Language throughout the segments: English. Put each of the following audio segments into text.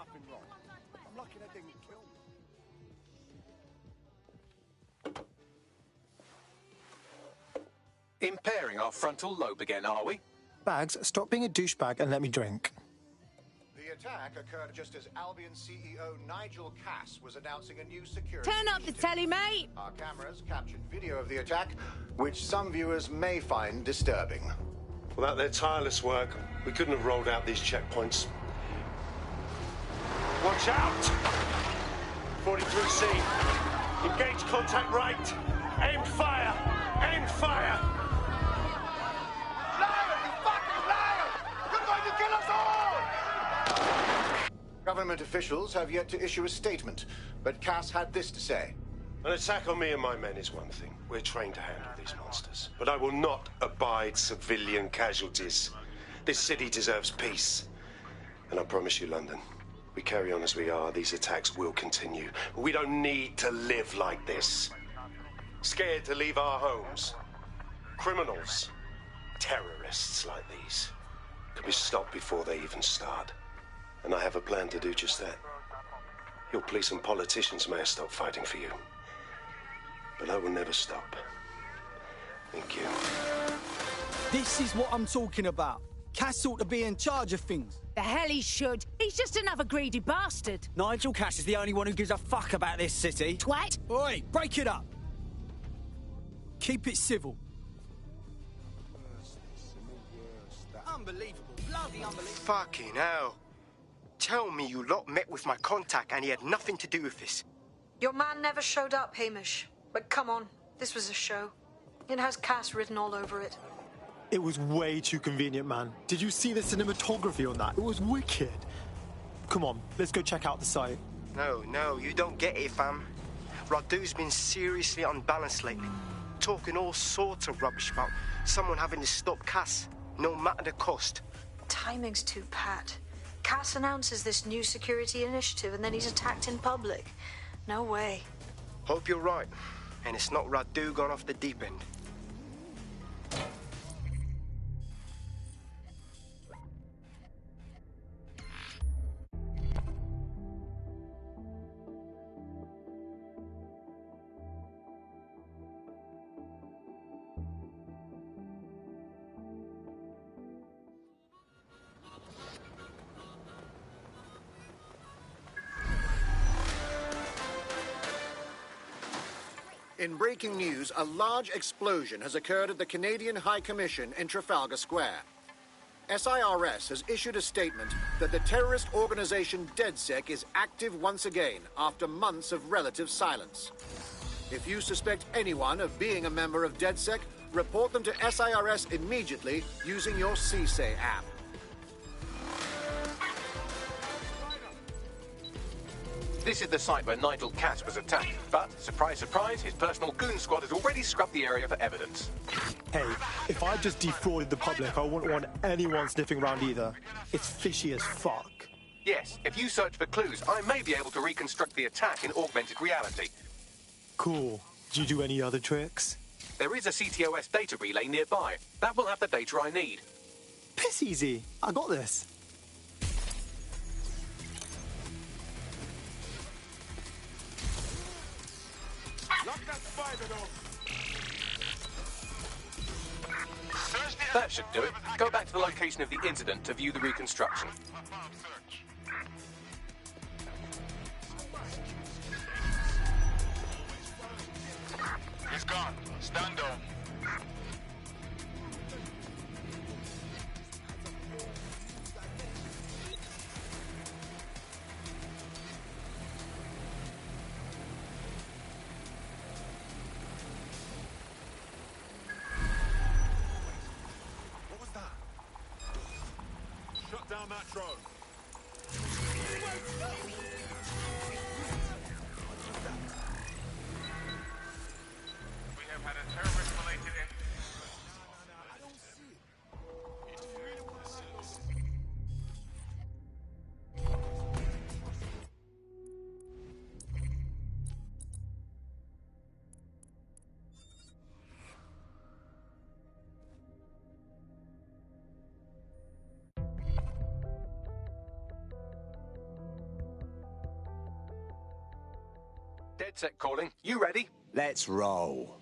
nothing wrong. I'm lucky they didn't kill me. Impairing our frontal lobe again, are we? Bags, stop being a douchebag and let me drink. The attack occurred just as Albion CEO Nigel Cass was announcing a new security Turn up the telly, mate! Our cameras captured video of the attack, which some viewers may find disturbing. Without their tireless work, we couldn't have rolled out these checkpoints. Watch out! 43C. Engage contact right. Aim fire! Aim fire! Liar! You fucking liar! You're going to kill us all! Government officials have yet to issue a statement, but Cass had this to say. An attack on me and my men is one thing. We're trained to handle these monsters. But I will not abide civilian casualties. This city deserves peace. And I promise you, London, we carry on as we are, these attacks will continue. We don't need to live like this. Scared to leave our homes. Criminals, terrorists like these, can be stopped before they even start. And I have a plan to do just that. Your police and politicians may have stopped fighting for you. But I will never stop. Thank you. This is what I'm talking about. Cass ought to be in charge of things. The hell he should. He's just another greedy bastard. Nigel Cass is the only one who gives a fuck about this city. Twat! Oi, break it up. Keep it civil. Unbelievable. Bloody unbelievable. Fucking hell. Tell me you lot met with my contact and he had nothing to do with this. Your man never showed up, Hamish. But come on, this was a show. It has Cass written all over it. It was way too convenient, man. Did you see the cinematography on that? It was wicked. Come on, let's go check out the site. No, you don't get it, fam. Radu's been seriously unbalanced lately. Talking all sorts of rubbish about someone having to stop Cass, no matter the cost. Timing's too pat. Cass announces this new security initiative and then he's attacked in public. No way. Hope you're right, and it's not Radu gone off the deep end. In breaking news, a large explosion has occurred at the Canadian High Commission in Trafalgar Square. SIRS has issued a statement that the terrorist organization DedSec is active once again after months of relative silence. If you suspect anyone of being a member of DedSec, report them to SIRS immediately using your CSAY app. This is the site where Nigel Cass was attacked, but, surprise, surprise, his personal goon squad has already scrubbed the area for evidence. Hey, if I just defrauded the public, I wouldn't want anyone sniffing around either. It's fishy as fuck. Yes, if you search for clues, I may be able to reconstruct the attack in augmented reality. Cool. Do you do any other tricks? There is a CTOS data relay nearby. That will have the data I need. Piss easy. I got this. That should do it. Go back to the location of the incident to view the reconstruction. He's gone. Stand down. Down that drone. We have had a terrorist-related incident. DedSec calling. You ready? Let's roll.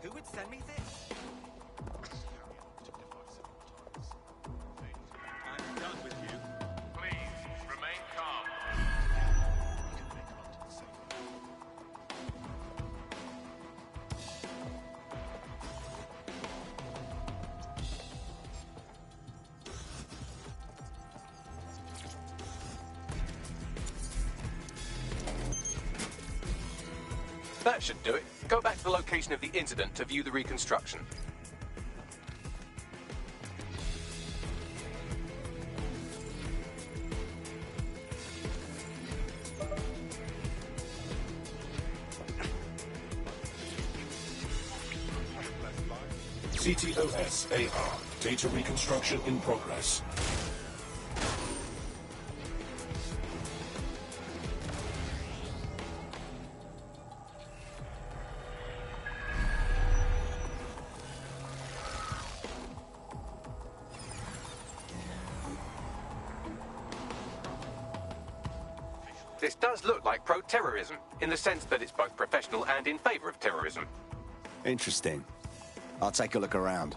Who would send me this? I'm done with you. Please, remain calm. That should do it. Go back to the location of the incident to view the reconstruction. CTOS AR. Data reconstruction in progress. This does look like pro-terrorism, in the sense that it's both professional and in favor of terrorism. Interesting. I'll take a look around.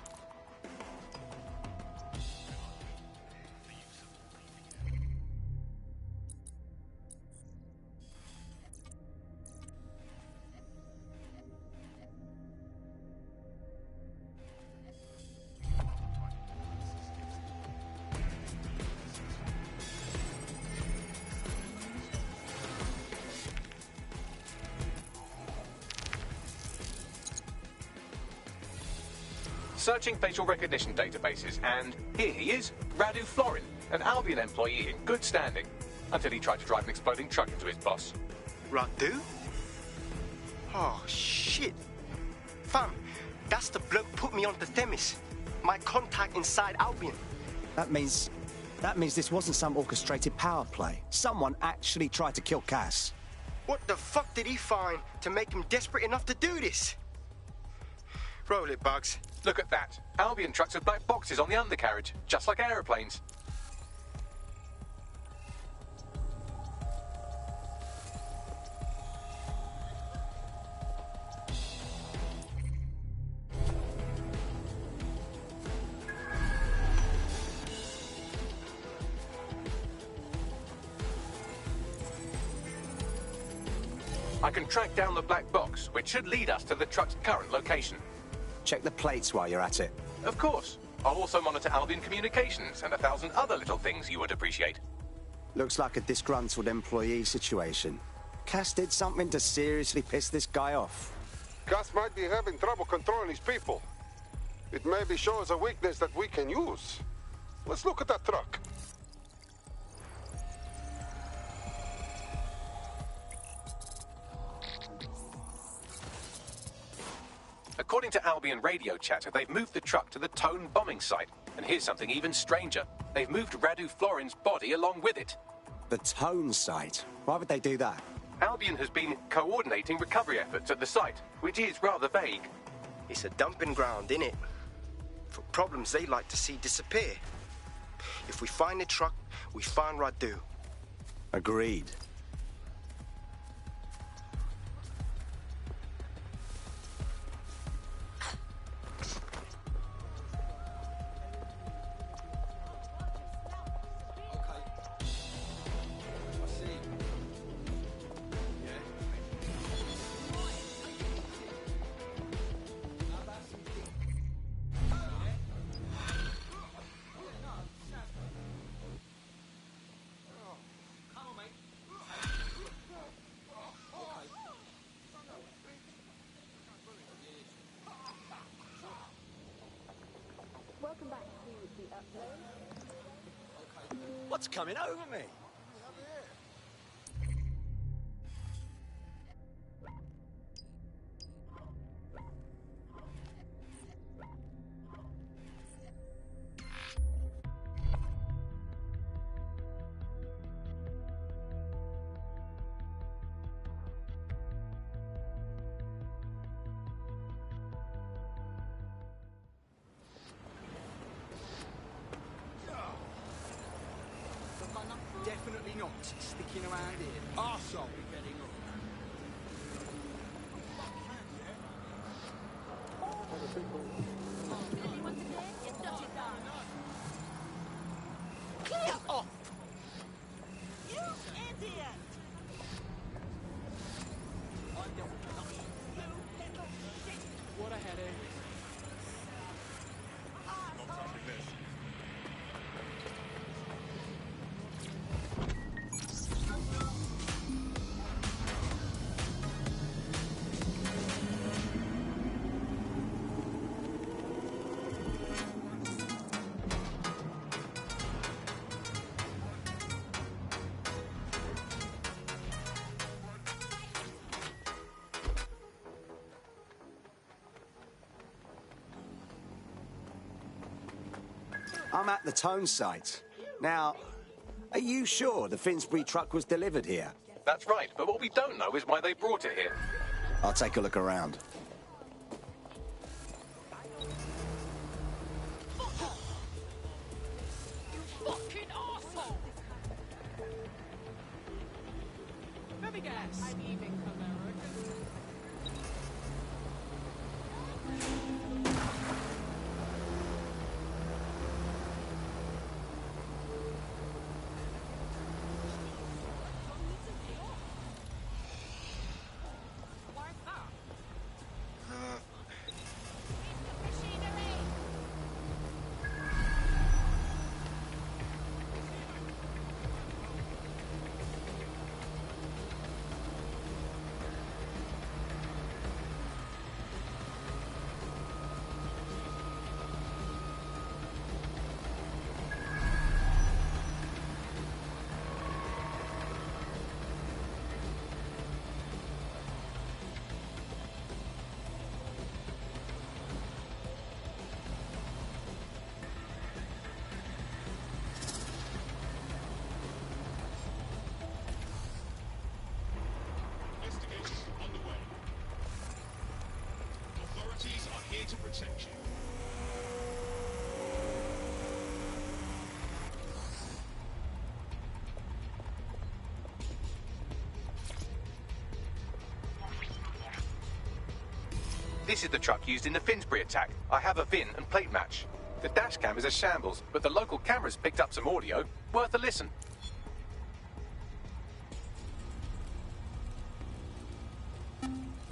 Searching facial recognition databases, and here he is, Radu Florin, an Albion employee in good standing, until he tried to drive an exploding truck into his boss. Radu? Oh, shit. Fam, that's the bloke put me on the Themis. My contact inside Albion. That means this wasn't some orchestrated power play. Someone actually tried to kill Cass. What the fuck did he find to make him desperate enough to do this? Roll it, Bugs. Look at that. Albion trucks with black boxes on the undercarriage, just like aeroplanes. I can track down the black box, which should lead us to the truck's current location. Check the plates while you're at it. Of course. I'll also monitor Albion communications and 1,000 other little things you would appreciate. Looks like a disgruntled employee situation. Cass did something to seriously piss this guy off. Cass might be having trouble controlling his people. It maybe shows a weakness that we can use. Let's look at that truck. According to Albion radio chatter, they've moved the truck to the Tone bombing site. And here's something even stranger. They've moved Radu Florin's body along with it. The Tone site? Why would they do that? Albion has been coordinating recovery efforts at the site, which is rather vague. It's a dumping ground, innit? For problems they like to see disappear. If we find the truck, we find Radu. Agreed. Welcome back to the upload. What's coming over me? Definitely not sticking around here. Arsehole getting up. Clear off! You idiot! What a headache. Not touching this. I'm at the Tone site. Now, are you sure the Finsbury truck was delivered here? That's right, but what we don't know is why they brought it here. I'll take a look around. Fucking arsehole! Let me guess. I'm leaving America. Investigation underway. Authorities are here to protect you. This is the truck used in the Finsbury attack. I have a VIN and plate match. The dash cam is a shambles, but the local cameras picked up some audio. Worth a listen.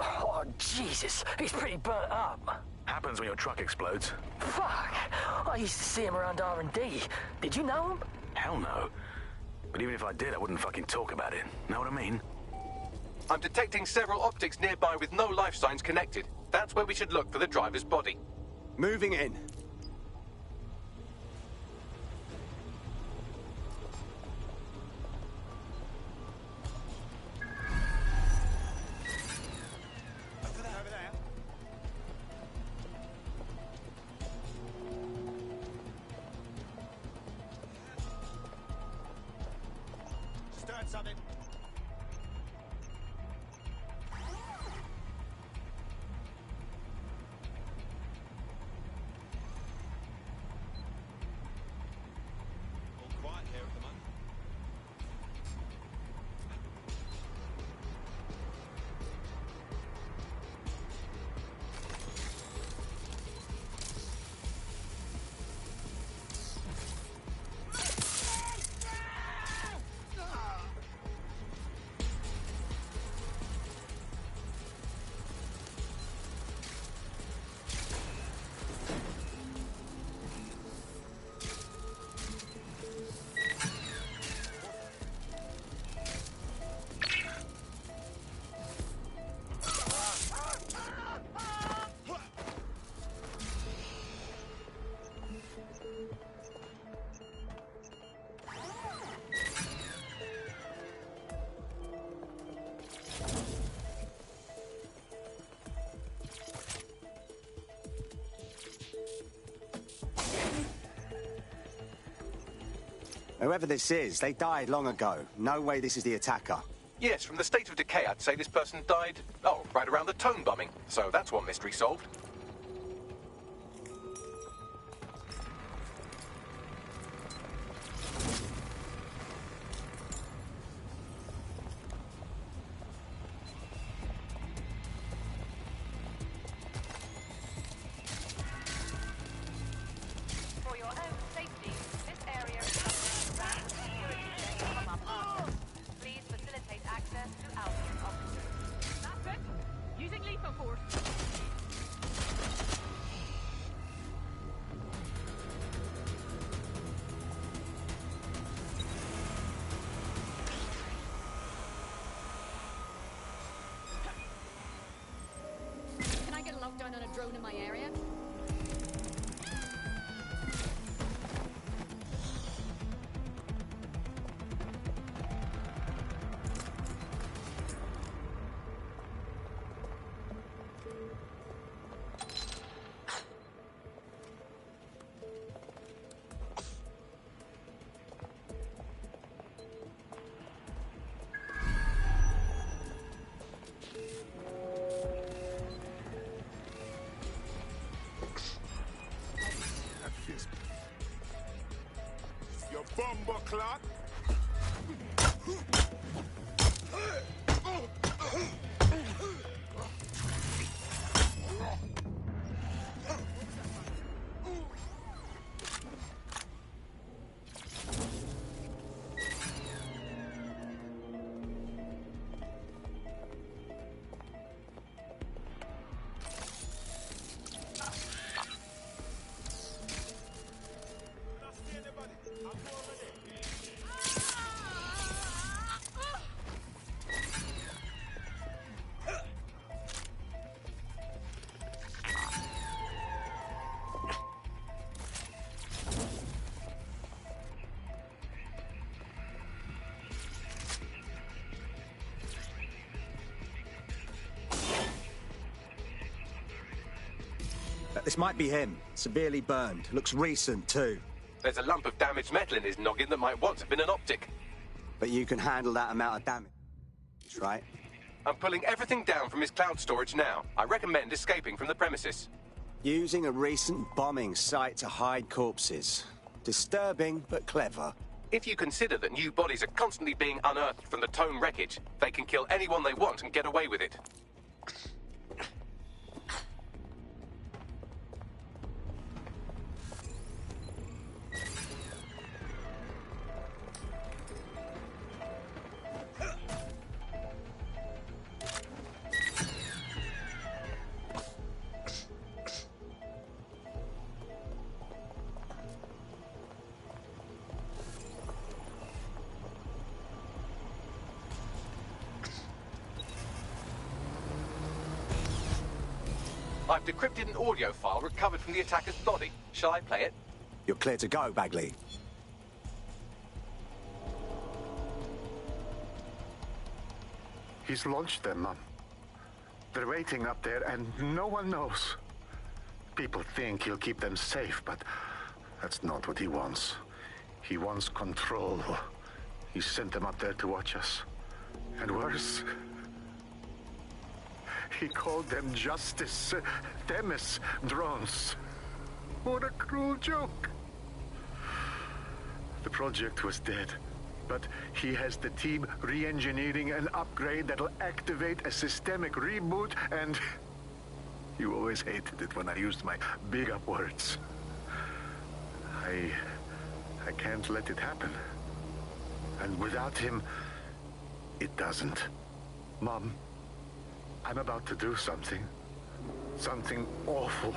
Oh, Jesus, he's pretty burnt up. Happens when your truck explodes. Fuck, I used to see him around R&D. Did you know him? Hell no. But even if I did, I wouldn't fucking talk about it. Know what I mean? I'm detecting several optics nearby with no life signs connected. That's where we should look for the driver's body. Moving in. Start something. All quiet here at the moment. Whoever this is, they died long ago. No way this is the attacker. Yes, from the state of decay, I'd say this person died, right around the Tone bombing. So that's one mystery solved. For your own safety, this area is subject to random security checks from our partners. Please facilitate access to Albion officers. That's it. Using lethal force. Can I get a lockdown on a drone in my area? Your bumper clock. This might be him. Severely burned. Looks recent, too. There's a lump of damaged metal in his noggin that might once have been an optic. But you can handle that amount of damage, right? I'm pulling everything down from his cloud storage now. I recommend escaping from the premises. Using a recent bombing site to hide corpses. Disturbing, but clever. If you consider that new bodies are constantly being unearthed from the Tone wreckage, they can kill anyone they want and get away with it. I've decrypted an audio file recovered from the attacker's body. Shall I play it? You're clear to go, Bagley. He's launched them, Mum. They're waiting up there, and no one knows. People think he'll keep them safe, but that's not what he wants. He wants control. He sent them up there to watch us. And worse, he called them Justice Themis drones. What a cruel joke. The project was dead, but he has the team re-engineering an upgrade that'll activate a systemic reboot, and you always hated it when I used my big up words. I can't let it happen. And without him, it doesn't. Mom, I'm about to do something. Something awful.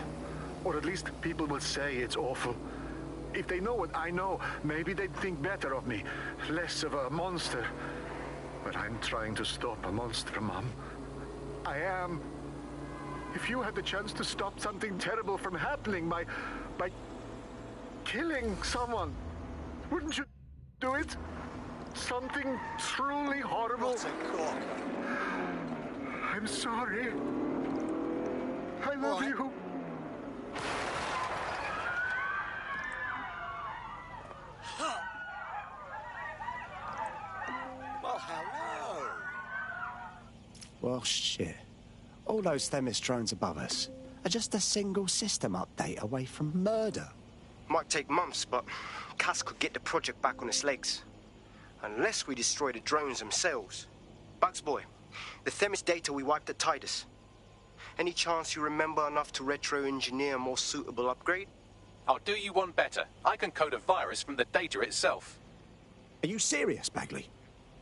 Or at least people will say it's awful. If they know what I know, maybe they'd think better of me. Less of a monster. But I'm trying to stop a monster, Mom. I am. If you had the chance to stop something terrible from happening by killing someone, wouldn't you do it? Something truly horrible. I'm sorry. I love you. Well, shit. All those Themis drones above us are just a single system update away from murder. Might take months, but Cass could get the project back on its legs. Unless we destroy the drones themselves. Bugs boy, the Themis data we wiped at Titus. Any chance you remember enough to retro-engineer a more suitable upgrade? I'll do you one better. I can code a virus from the data itself. Are you serious, Bagley?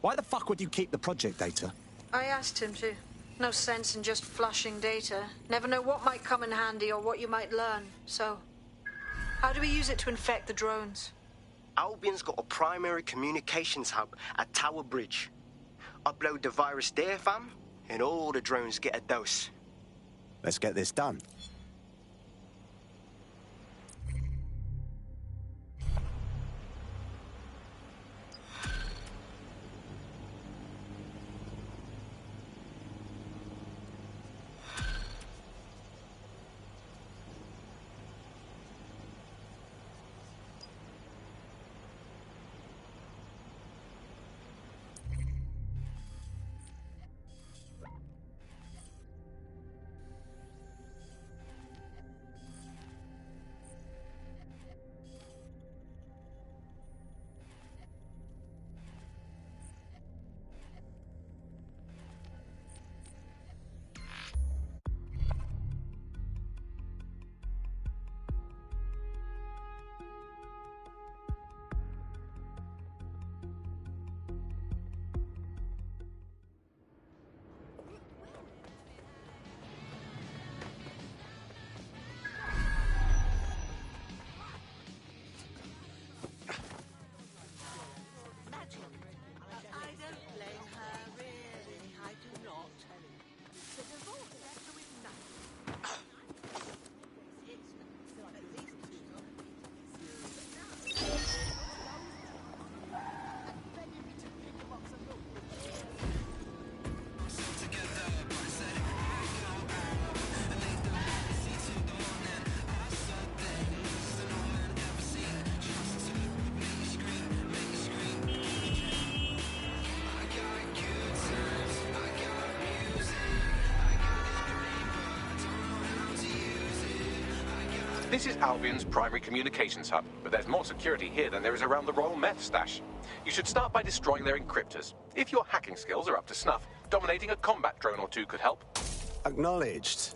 Why the fuck would you keep the project data? I asked him to. No sense in just flushing data. Never know what might come in handy or what you might learn. So, how do we use it to infect the drones? Albion's got a primary communications hub at Tower Bridge. Upload the virus there, fam, and all the drones get a dose. Let's get this done. This is Albion's primary communications hub, but there's more security here than there is around the Royal Meth stash. You should start by destroying their encryptors. If your hacking skills are up to snuff, dominating a combat drone or two could help. Acknowledged.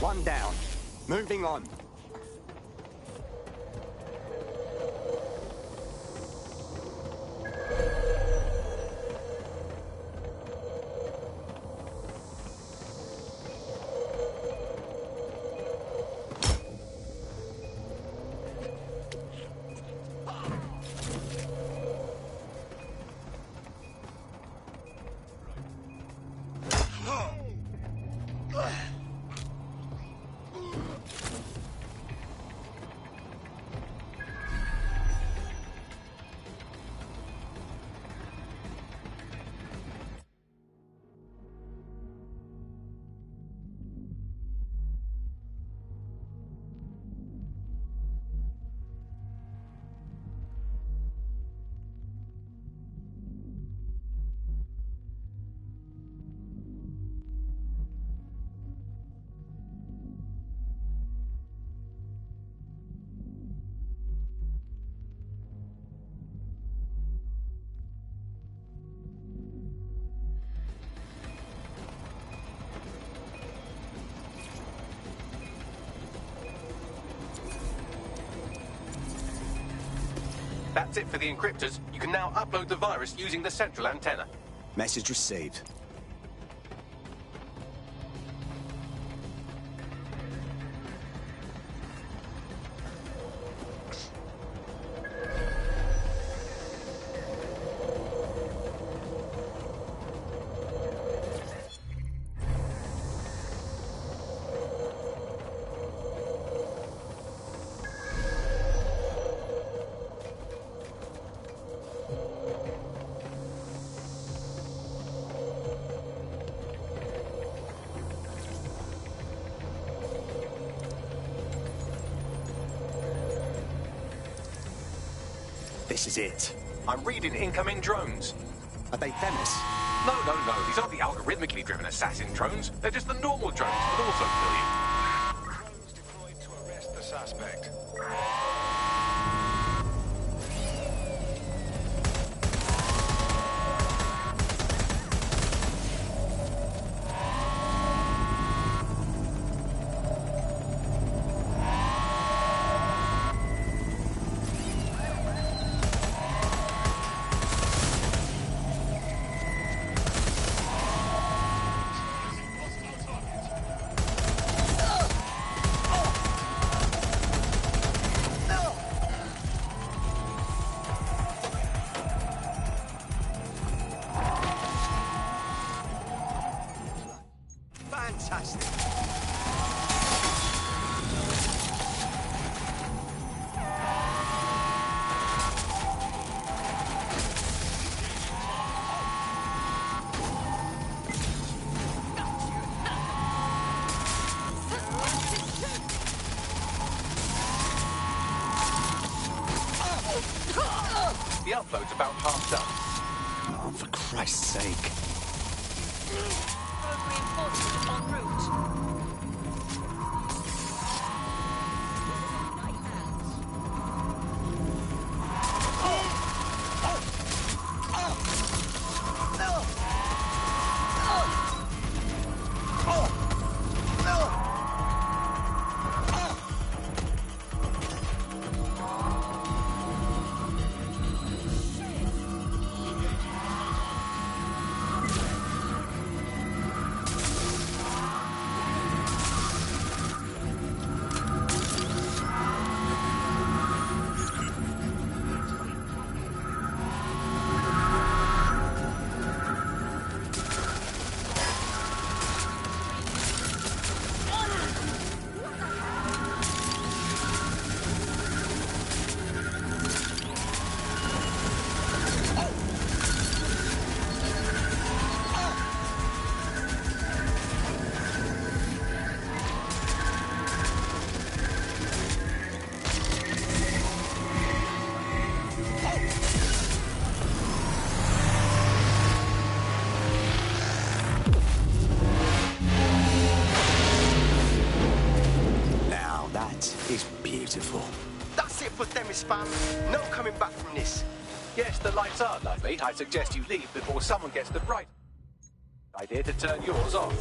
One down. Moving on. That's it for the encryptors. You can now upload the virus using the central antenna. Message received. This is it. I'm reading incoming drones. Are they Themis? No. These aren't the algorithmically driven assassin drones. They're just the normal drones that also kill you. Drones deployed to arrest the suspect. Fantastic. The upload's about half done. Oh, for Christ's sake. Road reinforcements en route. is beautiful. That's it for Themis, fam. No coming back from this. Yes, the lights are lovely. I suggest you leave before someone gets the right idea to turn yours off.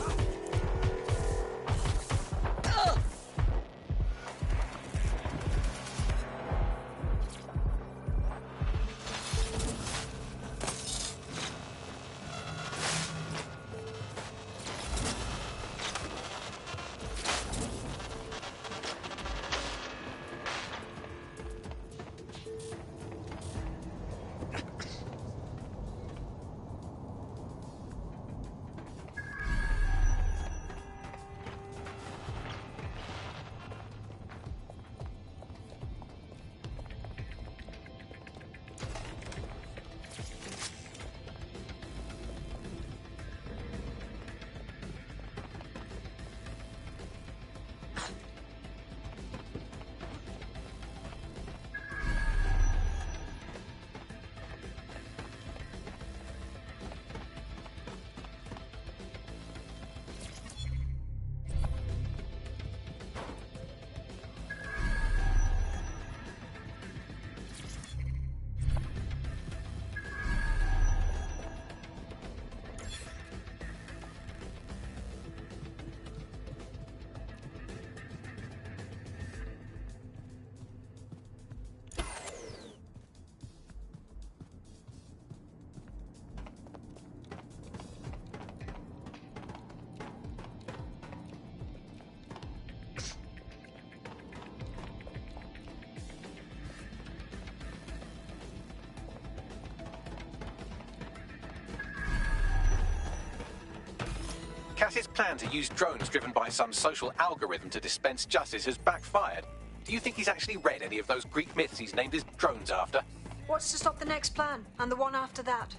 Cass's plan to use drones driven by some social algorithm to dispense justice has backfired. Do you think he's actually read any of those Greek myths he's named his drones after? What's to stop the next plan, and the one after that?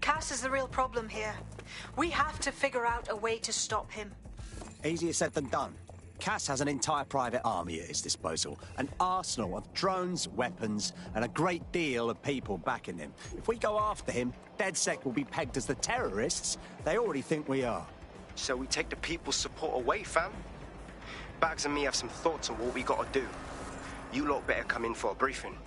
Cass is the real problem here. We have to figure out a way to stop him. Easier said than done. Cass has an entire private army at his disposal, an arsenal of drones, weapons, and a great deal of people backing him. If we go after him, DedSec will be pegged as the terrorists they already think we are. So we take the people's support away, fam? Bags and me have some thoughts on what we gotta do. You lot better come in for a briefing.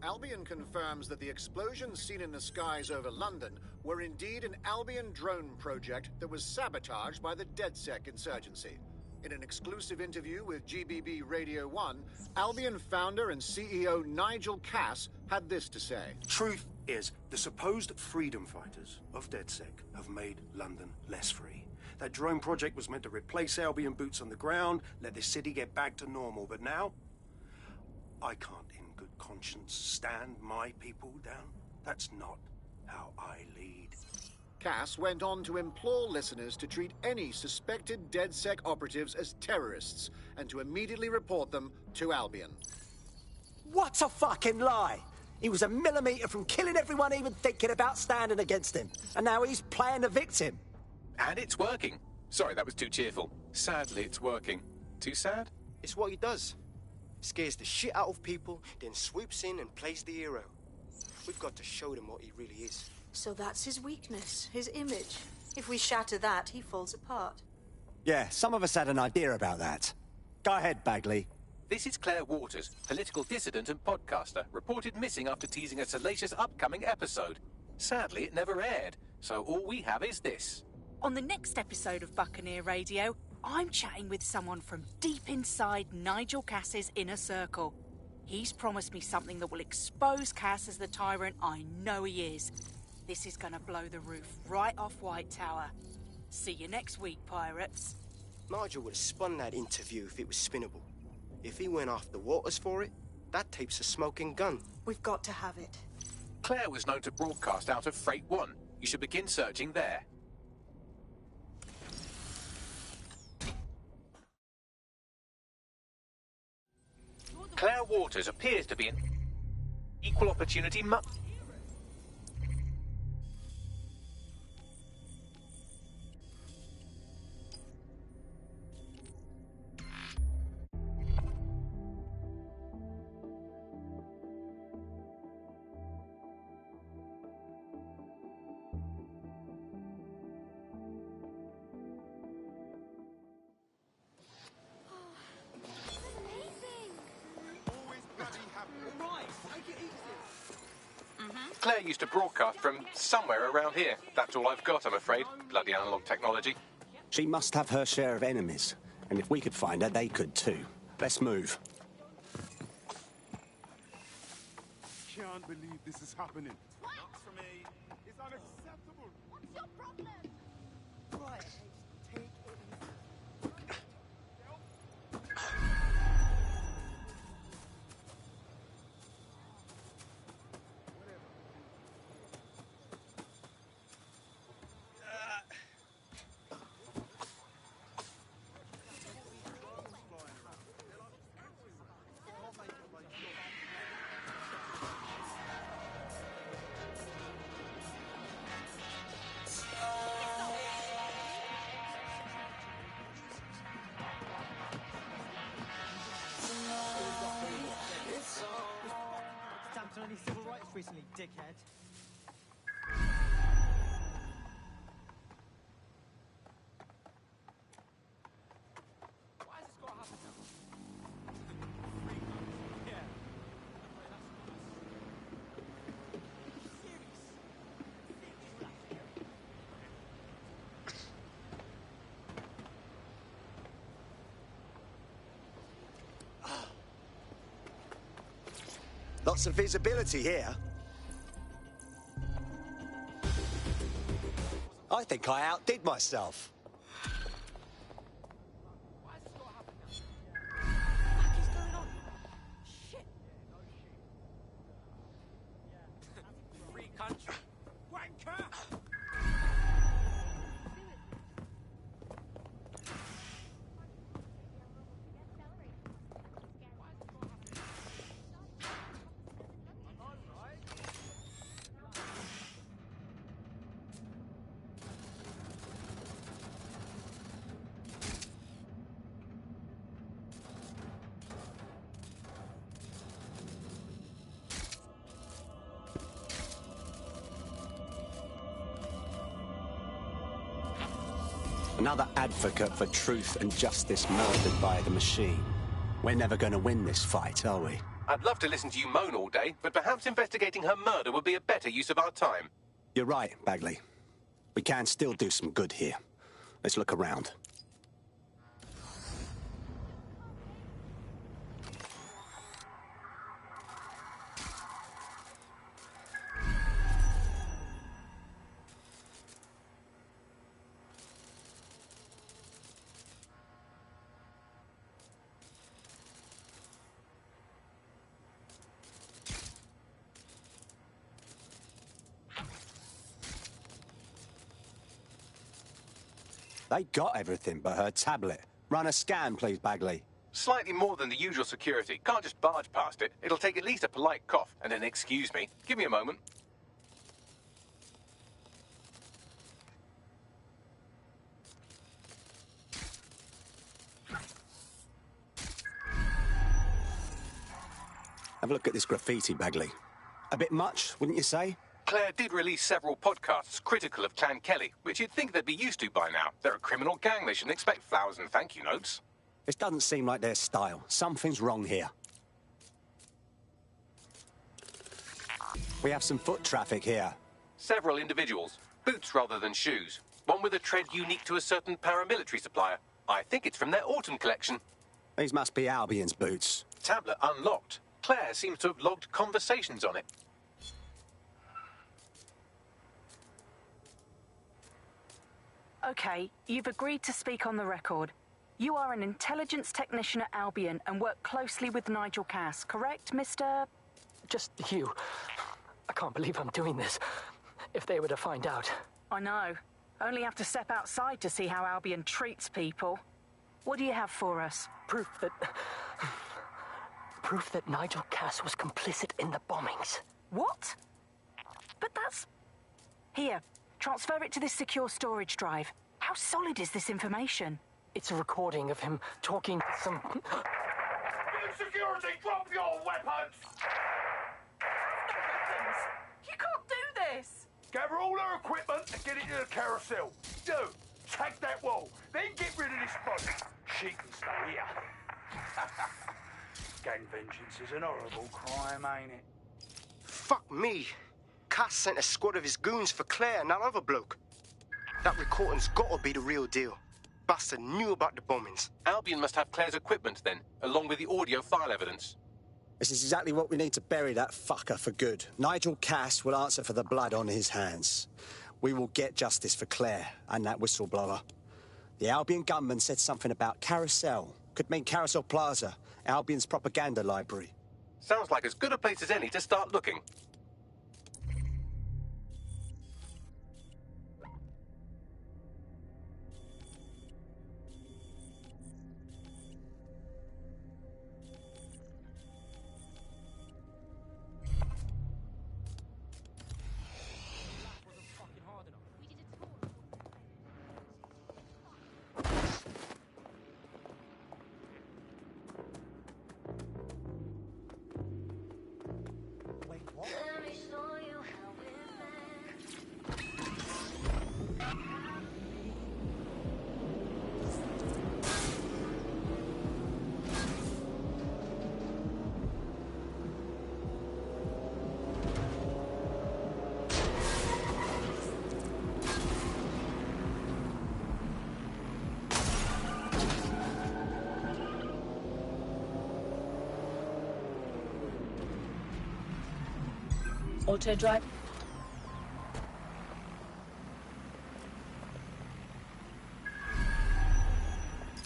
Albion confirms that the explosions seen in the skies over London were indeed an Albion drone project that was sabotaged by the DedSec insurgency. In an exclusive interview with GBB Radio 1, Albion founder and CEO Nigel Cass had this to say. Truth is, the supposed freedom fighters of DedSec have made London less free. That drone project was meant to replace Albion boots on the ground, let the city get back to normal, but now I can't in good conscience stand my people down. That's not how I lead. Cass went on to implore listeners to treat any suspected DedSec operatives as terrorists and to immediately report them to Albion. What a fucking lie! He was a millimetre from killing everyone even thinking about standing against him. And now he's playing the victim. And it's working. Sorry, that was too cheerful. Sadly, it's working. Too sad? It's what he does. Scares the shit out of people, then swoops in and plays the hero. We've got to show them what he really is. So that's his weakness, his image. If we shatter that, he falls apart. Yeah, some of us had an idea about that. Go ahead, Bagley. This is Claire Waters, political dissident and podcaster, reported missing after teasing a salacious upcoming episode. Sadly, it never aired, so all we have is this. On the next episode of Buccaneer Radio, I'm chatting with someone from deep inside Nigel Cass's inner circle. He's promised me something that will expose Cass as the tyrant I know he is. This is gonna blow the roof right off White Tower. See you next week, pirates. Nigel would have spun that interview if it was spinnable. If he went after Waters for it, that tape's a smoking gun. We've got to have it. Claire was known to broadcast out of Freight 1. You should begin searching there. Claire Waters appears to be an equal opportunity Claire used to broadcast from somewhere around here. That's all I've got, I'm afraid. Bloody analog technology. She must have her share of enemies. And if we could find her, they could too. Let's move. Can't believe this is happening. Not for me. It's unacceptable. What's your problem? Right. Take it easy. dickhead. Why has this got to happen now? Yeah. Lots of visibility here. I think I outdid myself. Why has this got to happen now? What is going on? Shit. Free country. Wanker! Another advocate for truth and justice murdered by the machine. We're never going to win this fight, are we? I'd love to listen to you moan all day, but perhaps investigating her murder would be a better use of our time. You're right, Bagley. We can still do some good here. Let's look around. They got everything but her tablet. Run a scan, please, Bagley. Slightly more than the usual security. Can't just barge past it. It'll take at least a polite cough and an excuse me. Give me a moment. Have a look at this graffiti, Bagley. A bit much, wouldn't you say? Claire did release several podcasts critical of Clan Kelly, which you'd think they'd be used to by now. They're a criminal gang. They shouldn't expect flowers and thank you notes. This doesn't seem like their style. Something's wrong here. We have some foot traffic here. Several individuals. Boots rather than shoes. One with a tread unique to a certain paramilitary supplier. I think it's from their autumn collection. These must be Albion's boots. Tablet unlocked. Claire seems to have logged conversations on it. Okay, you've agreed to speak on the record. You are an intelligence technician at Albion and work closely with Nigel Cass, correct, Mr...? Just you. I can't believe I'm doing this. If they were to find out. I know. Only have to step outside to see how Albion treats people. What do you have for us? Proof that Nigel Cass was complicit in the bombings. What? But that's... Here, transfer it to this secure storage drive. How solid is this information? It's a recording of him talking to some... Security, drop your weapons! You can't do this! Gather all her equipment and get it to the carousel. Do. Take that wall. Then get rid of this body. She can stay here. Gang vengeance is an horrible crime, ain't it? Fuck me. Cass sent a squad of his goons for Claire and that other bloke. That recording's gotta be the real deal. Bastard knew about the bombings. Albion must have Claire's equipment then, along with the audio file evidence. This is exactly what we need to bury that fucker for good. Nigel Cass will answer for the blood on his hands. We will get justice for Claire and that whistleblower. The Albion gunman said something about Carousel. Could mean Carousel Plaza, Albion's propaganda library. Sounds like as good a place as any to start looking. Wait, what? Auto drive.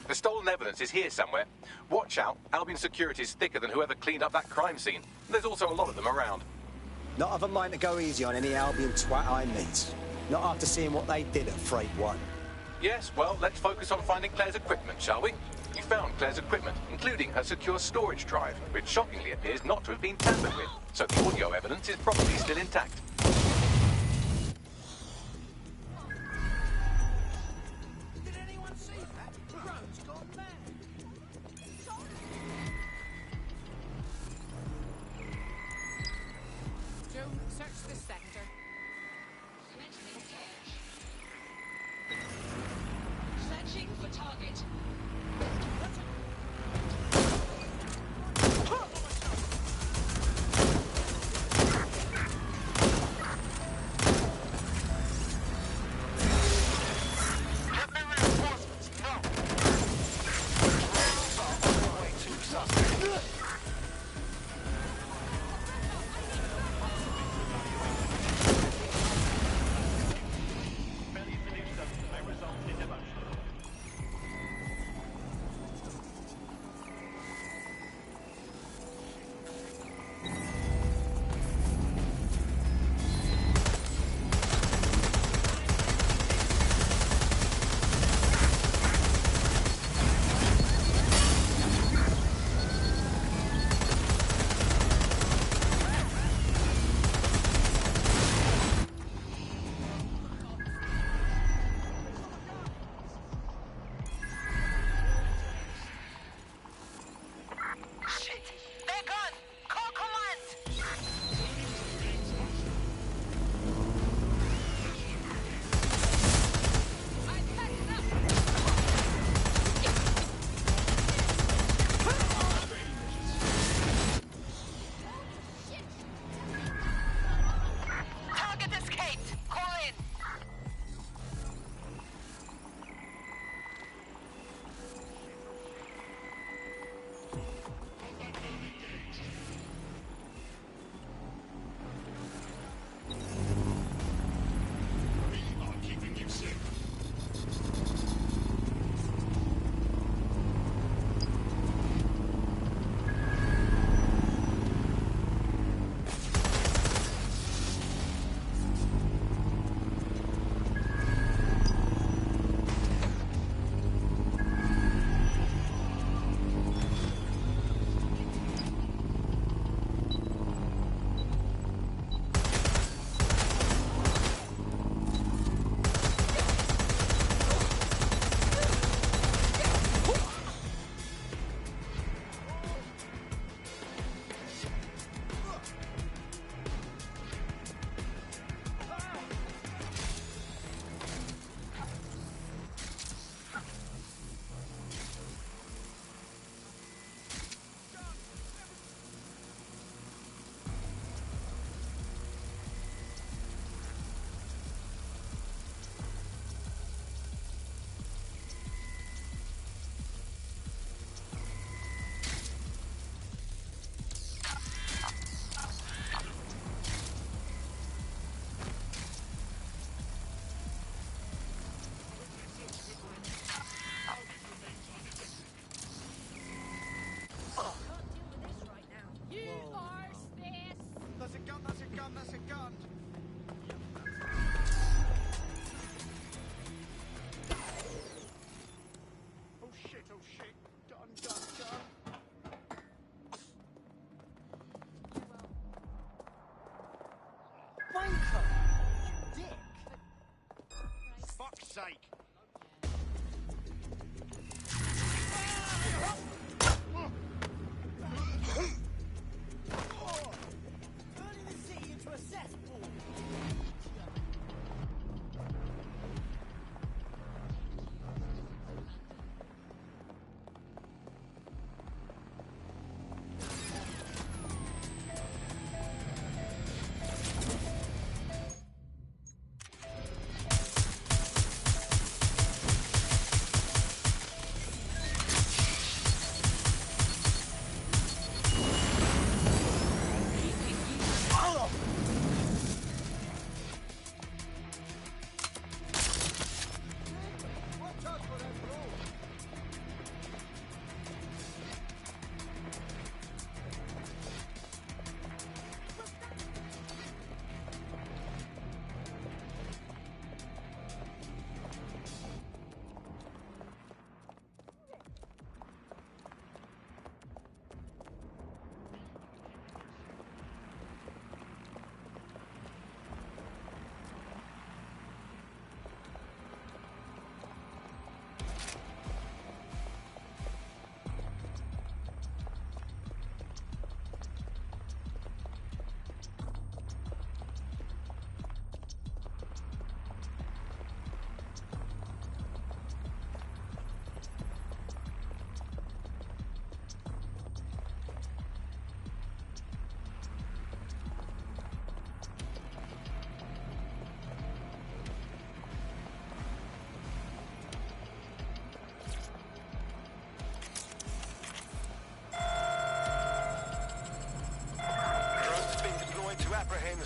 The stolen evidence is here somewhere. Watch out. Albion security is thicker than whoever cleaned up that crime scene. There's also a lot of them around. Not of a mind to go easy on any Albion twat I meet. Not after seeing what they did at Freight 1. Yes, well, let's focus on finding Claire's equipment, shall we? You found Claire's equipment, including her secure storage drive, which shockingly appears not to have been tampered with. So the audio evidence is probably still intact. Did anyone see that? Drone's gone mad. Joan, search this sector. Searching for target. Wanker! You dick! Fuck's sake! Turning the city into a cesspool!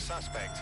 suspect.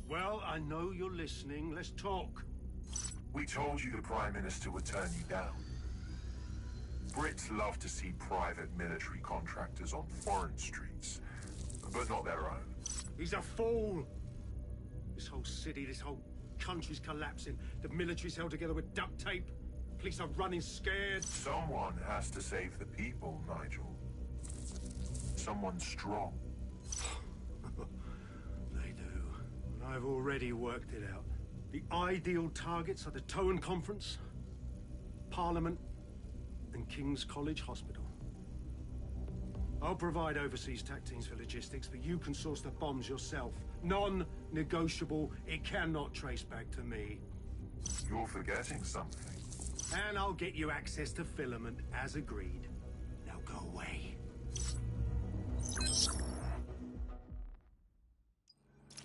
Well, I know you're listening. Let's talk. We told you the Prime Minister would turn you down. Brits love to see private military contractors on foreign streets, but not their own. He's a fool! This whole city, this whole country's collapsing. The military's held together with duct tape. Police are running scared. Someone has to save the people, Nigel. Someone strong. They do. And I've already worked it out. The ideal targets are the Towan Conference, Parliament, and King's College Hospital. I'll provide overseas tac teams for logistics, but you can source the bombs yourself. Non-negotiable. It cannot trace back to me. You're forgetting something. And I'll get you access to filament, as agreed. Now go away.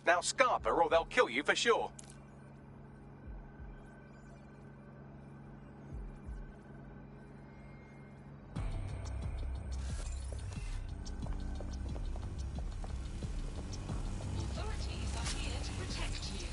Now Scarper, or they'll kill you for sure. Authorities are here to protect you.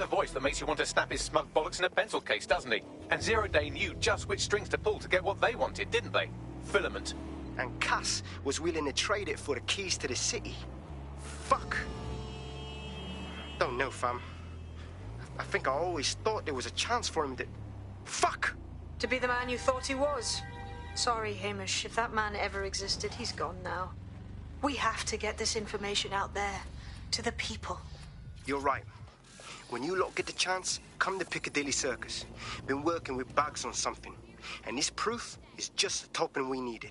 has a voice that makes you want to snap his smug bollocks in a pencil case, doesn't he? And Zero Day knew just which strings to pull to get what they wanted, didn't they? Filament. And Cass was willing to trade it for the keys to the city. Fuck. Don't know, fam. I think I always thought there was a chance for him to... Fuck! To be the man you thought he was. Sorry, Hamish. If that man ever existed, he's gone now. We have to get this information out there, to the people. You're right. When you lot get the chance, come to Piccadilly Circus. Been working with Bugs on something. And this proof is just the token we needed.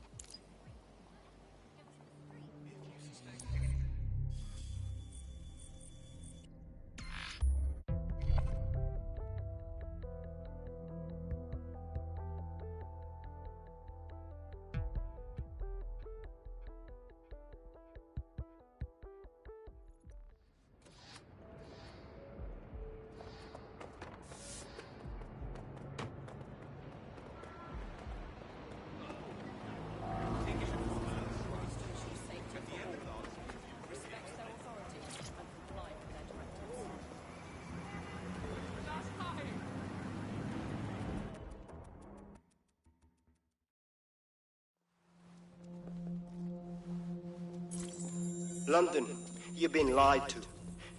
London, you've been lied to.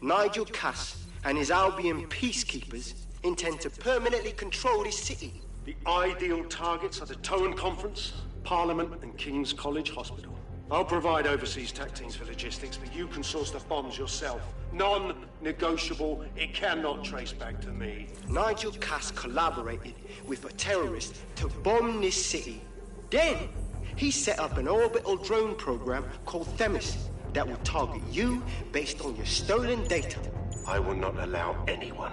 Nigel Cass and his Albion peacekeepers intend to permanently control this city. The ideal targets are the Towan Conference, Parliament and King's College Hospital. I'll provide overseas tech teams for logistics, but you can source the bombs yourself. Non-negotiable. It cannot trace back to me. Nigel Cass collaborated with a terrorist to bomb this city. Then, he set up an orbital drone program called Themis that will target you based on your stolen data. I will not allow anyone,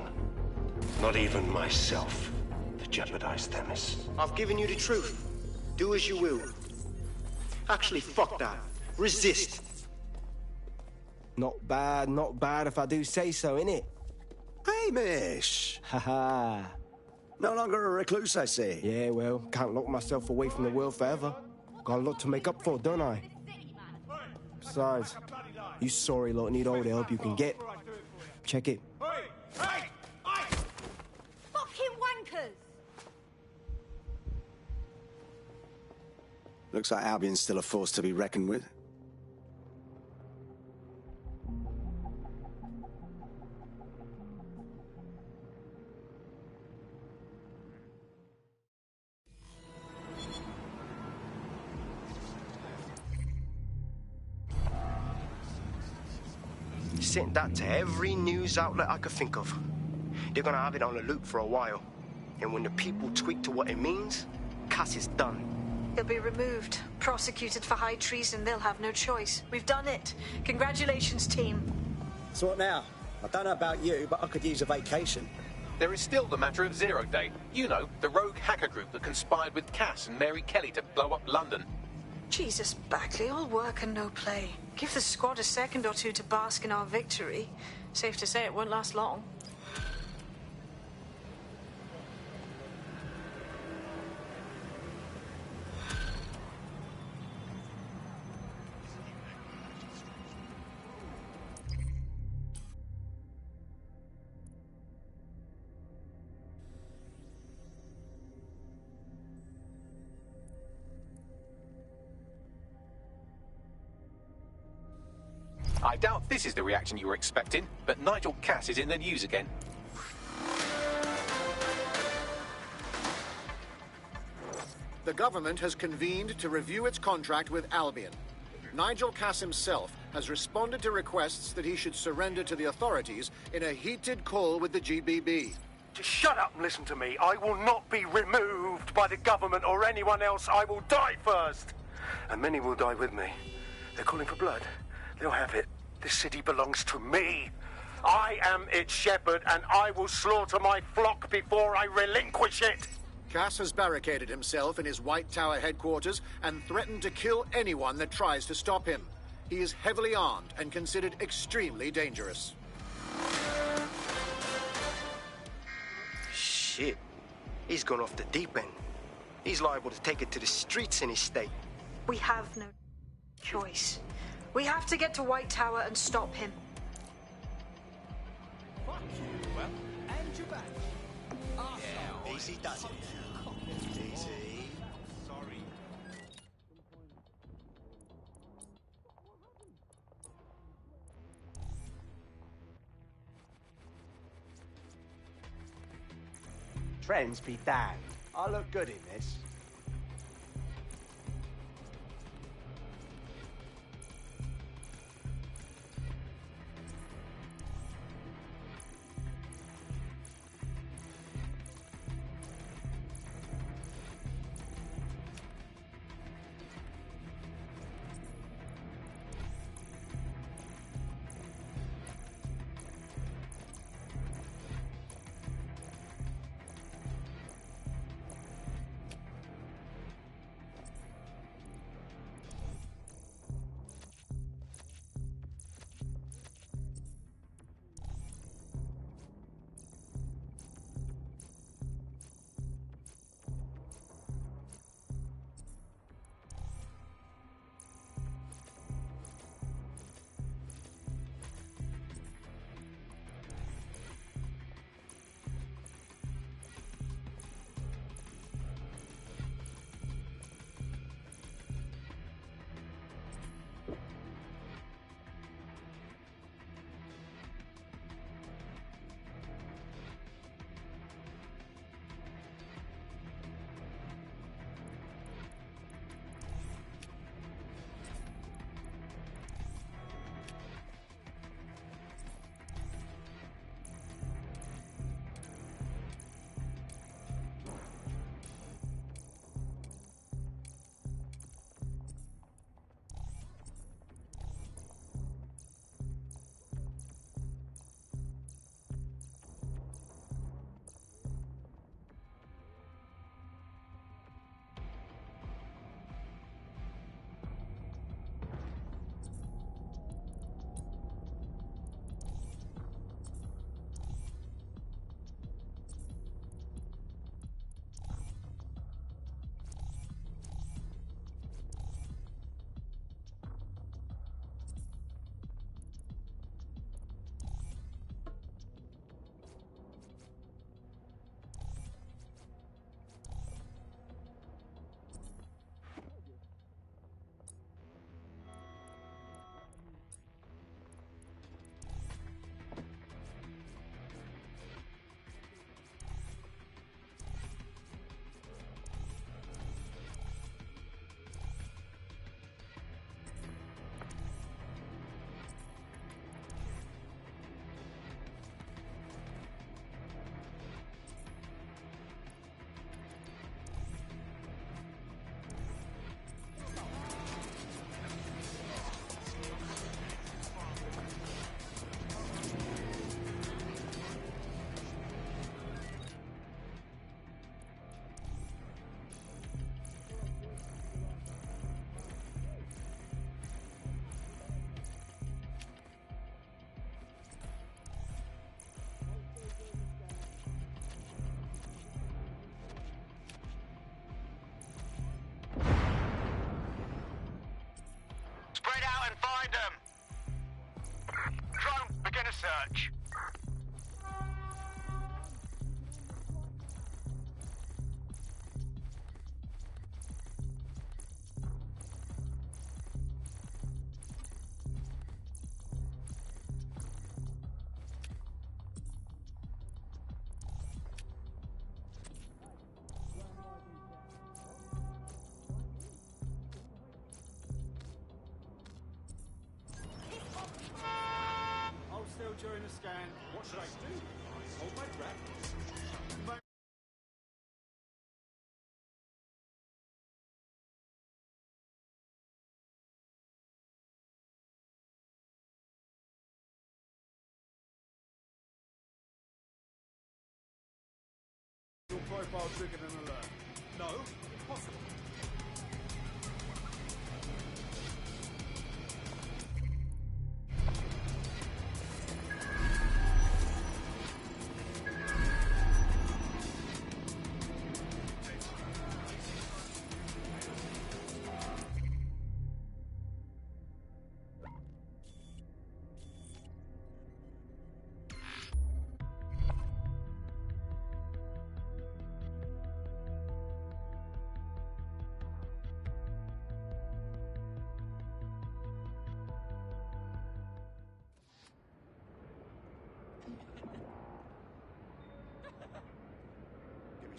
not even myself, to jeopardize Themis. I've given you the truth. Do as you will. Actually, fuck that. Resist. Not bad if I do say so, innit? Hamish! Haha. No longer a recluse, I see. Yeah, well, can't lock myself away from the world forever. Got a lot to make up for, don't I? Besides, you sorry lot need all the help you can get. Check it. Fucking wankers! Looks like Albion's still a force to be reckoned with. Sent that to every news outlet I could think of. They're gonna have it on a loop for a while. And when the people tweak to what it means, Cass is done. He'll be removed, prosecuted for high treason. They'll have no choice. We've done it. Congratulations, team. So what now? I don't know about you, but I could use a vacation. There is still the matter of Zero Day. You know, the rogue hacker group that conspired with Cass and Mary Kelly to blow up London. Jesus, Bagley, all work and no play. Give the squad a second or two to bask in our victory. Safe to say it won't last long. I doubt this is the reaction you were expecting, but Nigel Cass is in the news again. The government has convened to review its contract with Albion. Nigel Cass himself has responded to requests that he should surrender to the authorities in a heated call with the GBB. Just shut up and listen to me. I will not be removed by the government or anyone else. I will die first. And many will die with me. They're calling for blood. They'll have it. This city belongs to me. I am its shepherd, and I will slaughter my flock before I relinquish it. Cass has barricaded himself in his White Tower headquarters and threatened to kill anyone that tries to stop him. He is heavily armed and considered extremely dangerous. Shit. He's gone off the deep end. He's liable to take it to the streets in his state. We have no choice. We have to get to White Tower and stop him. Fuck you. Well, Watch your back. Yeah, easy does it. Easy. Sorry. Trends be damned. I look good in this. Spread out and find them! Drone, begin a search. Still during the scan. What should I do? Hold my breath. Your profile triggered an alert. No, impossible.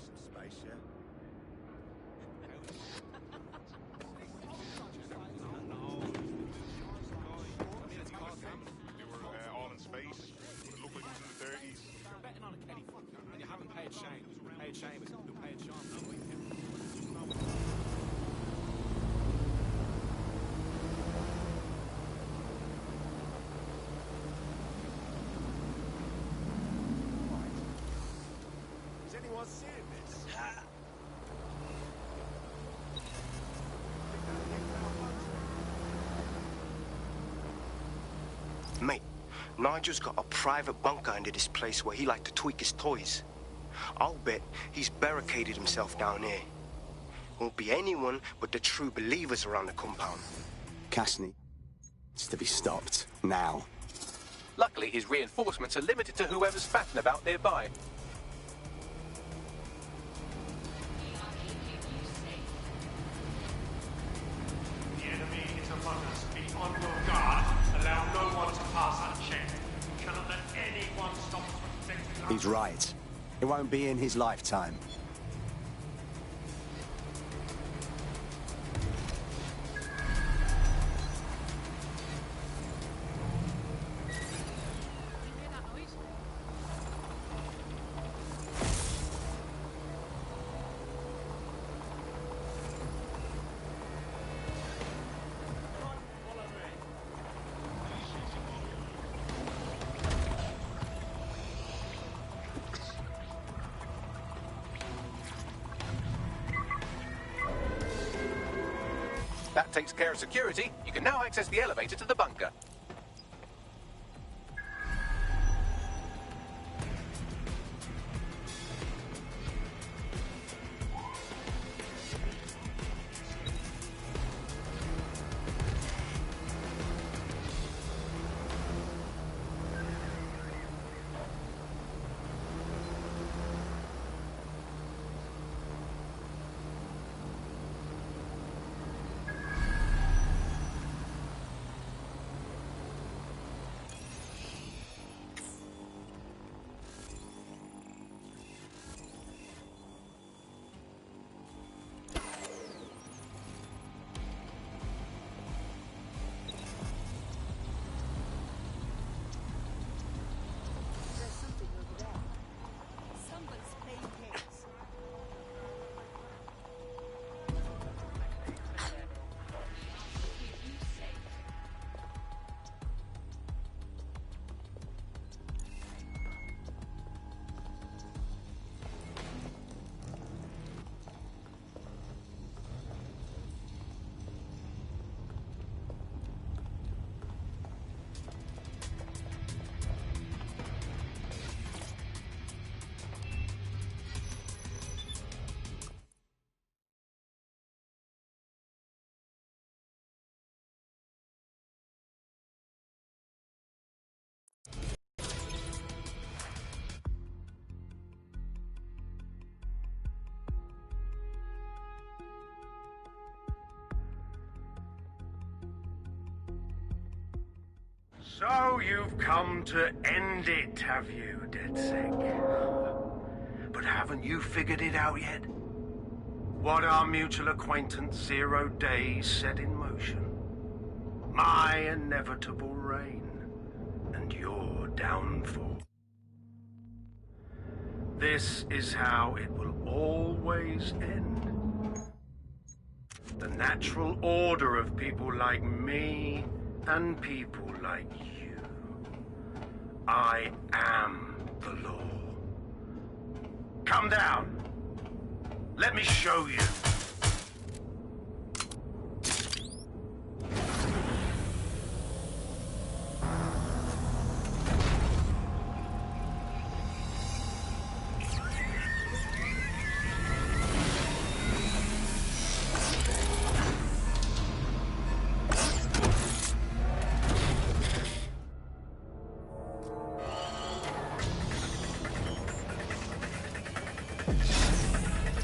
some space, yeah? They were all in space. It looked like it was in the 30s. You're betting on a Kenny, and you haven't paid Shane. Paid Seamus, you paid Sean. Is anyone seeing this? Mate, Nigel's got a private bunker under this place where he liked to tweak his toys. I'll bet he's barricaded himself down here. Won't be anyone but the true believers around the compound. Cassidy, it's to be stopped now. Luckily, his reinforcements are limited to whoever's fatting about nearby. The enemy is among us. Be on your guard. Allow no one to pass unchecked. We cannot let anyone stop us from protecting our... He's right. It won't be in his lifetime. That takes care of security. You can now access the elevator to the bunker. So you've come to end it, have you, DedSec? But haven't you figured it out yet? What our mutual acquaintance 0 Days set in motion? My inevitable reign and your downfall. This is how it will always end. The natural order of people like me and people like you. I am the law. Come down. Let me show you.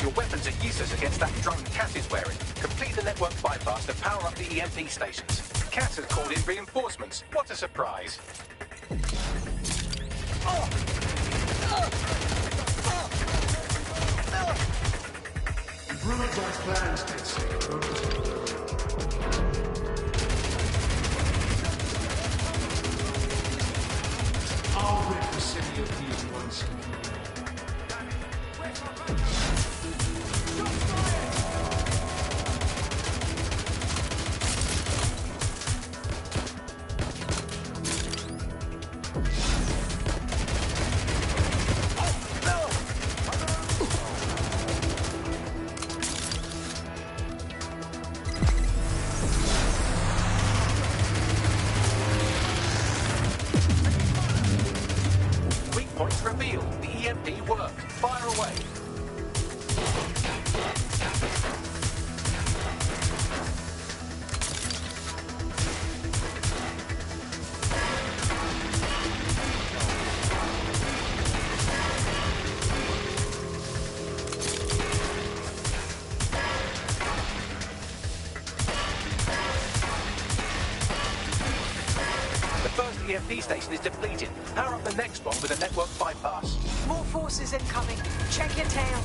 Your weapons are useless against that drone Cass is wearing. Complete the network bypass to power up the EMP stations. Cass has called in reinforcements. What a surprise. my plans, DedSec, don't I'll rip the city of these once. Points revealed. The EMP worked. Fire away. The first EMP station is depleted. Power up the next one with a network bypass. More forces incoming. Check your tail.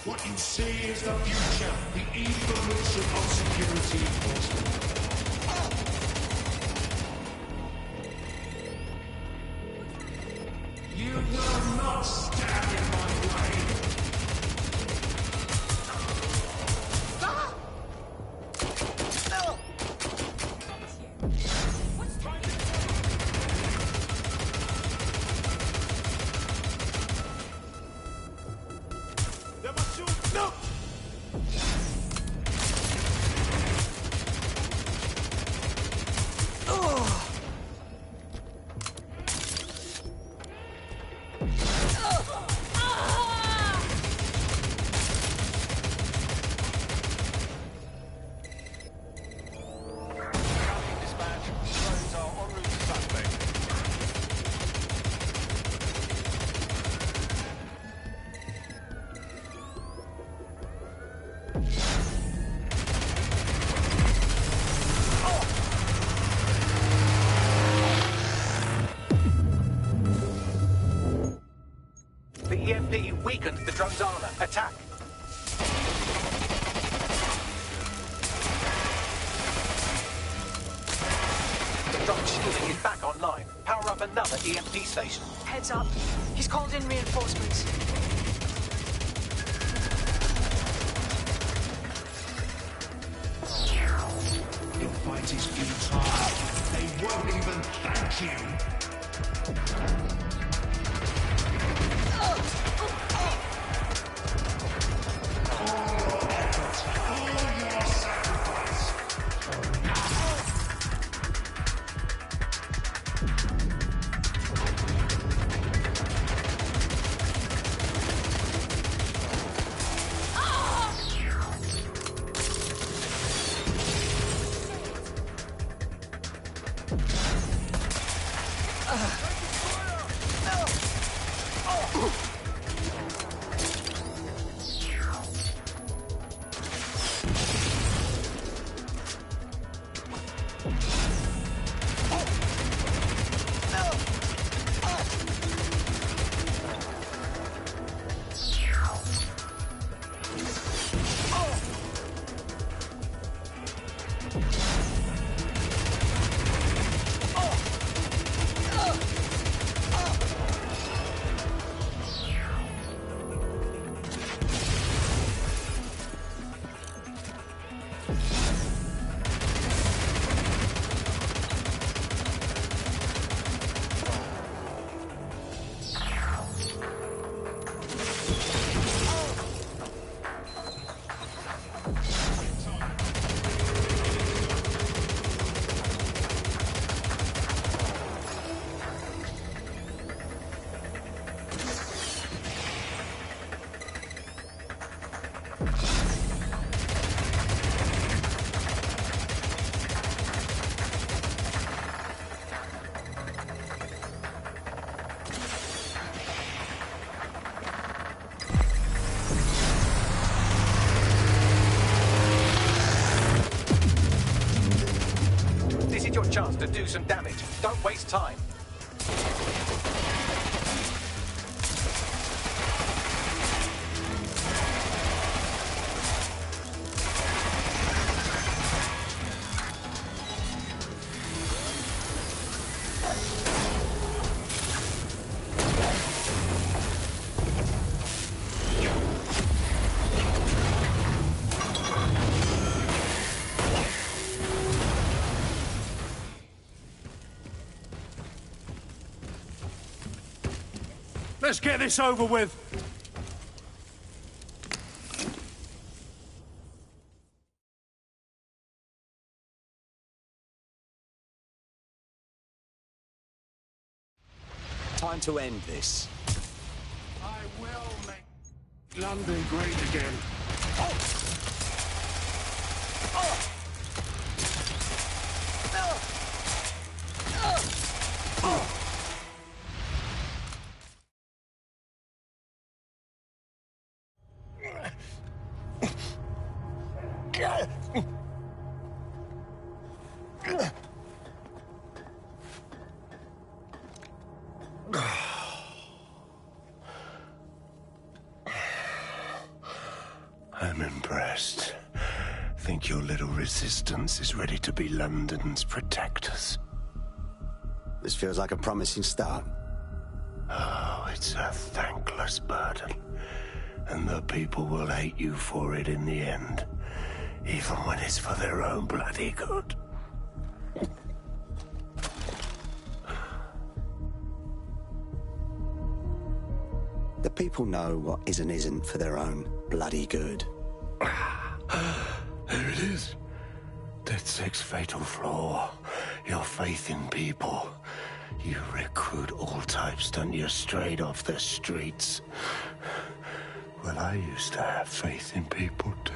What you see is the future, the evolution of security enforcement. You will not stand in my way. The EMP weakened the drone's armor. Attack. The drone shielding is back online. Power up another EMP station. Heads up. He's called in reinforcements. Your fight is futile. They won't even thank you. This is your chance to do some damage. Don't waste time. Let's get this over with. Time to end this. I will make London great again. I'm impressed. Think your little resistance is ready to be London's protectors? This feels like a promising start. Oh, it's a thankless burden. And the people will hate you for it in the end. Even when it's for their own bloody good. The people know what is and isn't for their own bloody good. There it is. DedSec's fatal flaw. Your faith in people. You recruit all types, don't you, straight off the streets. Well, I used to have faith in people, too.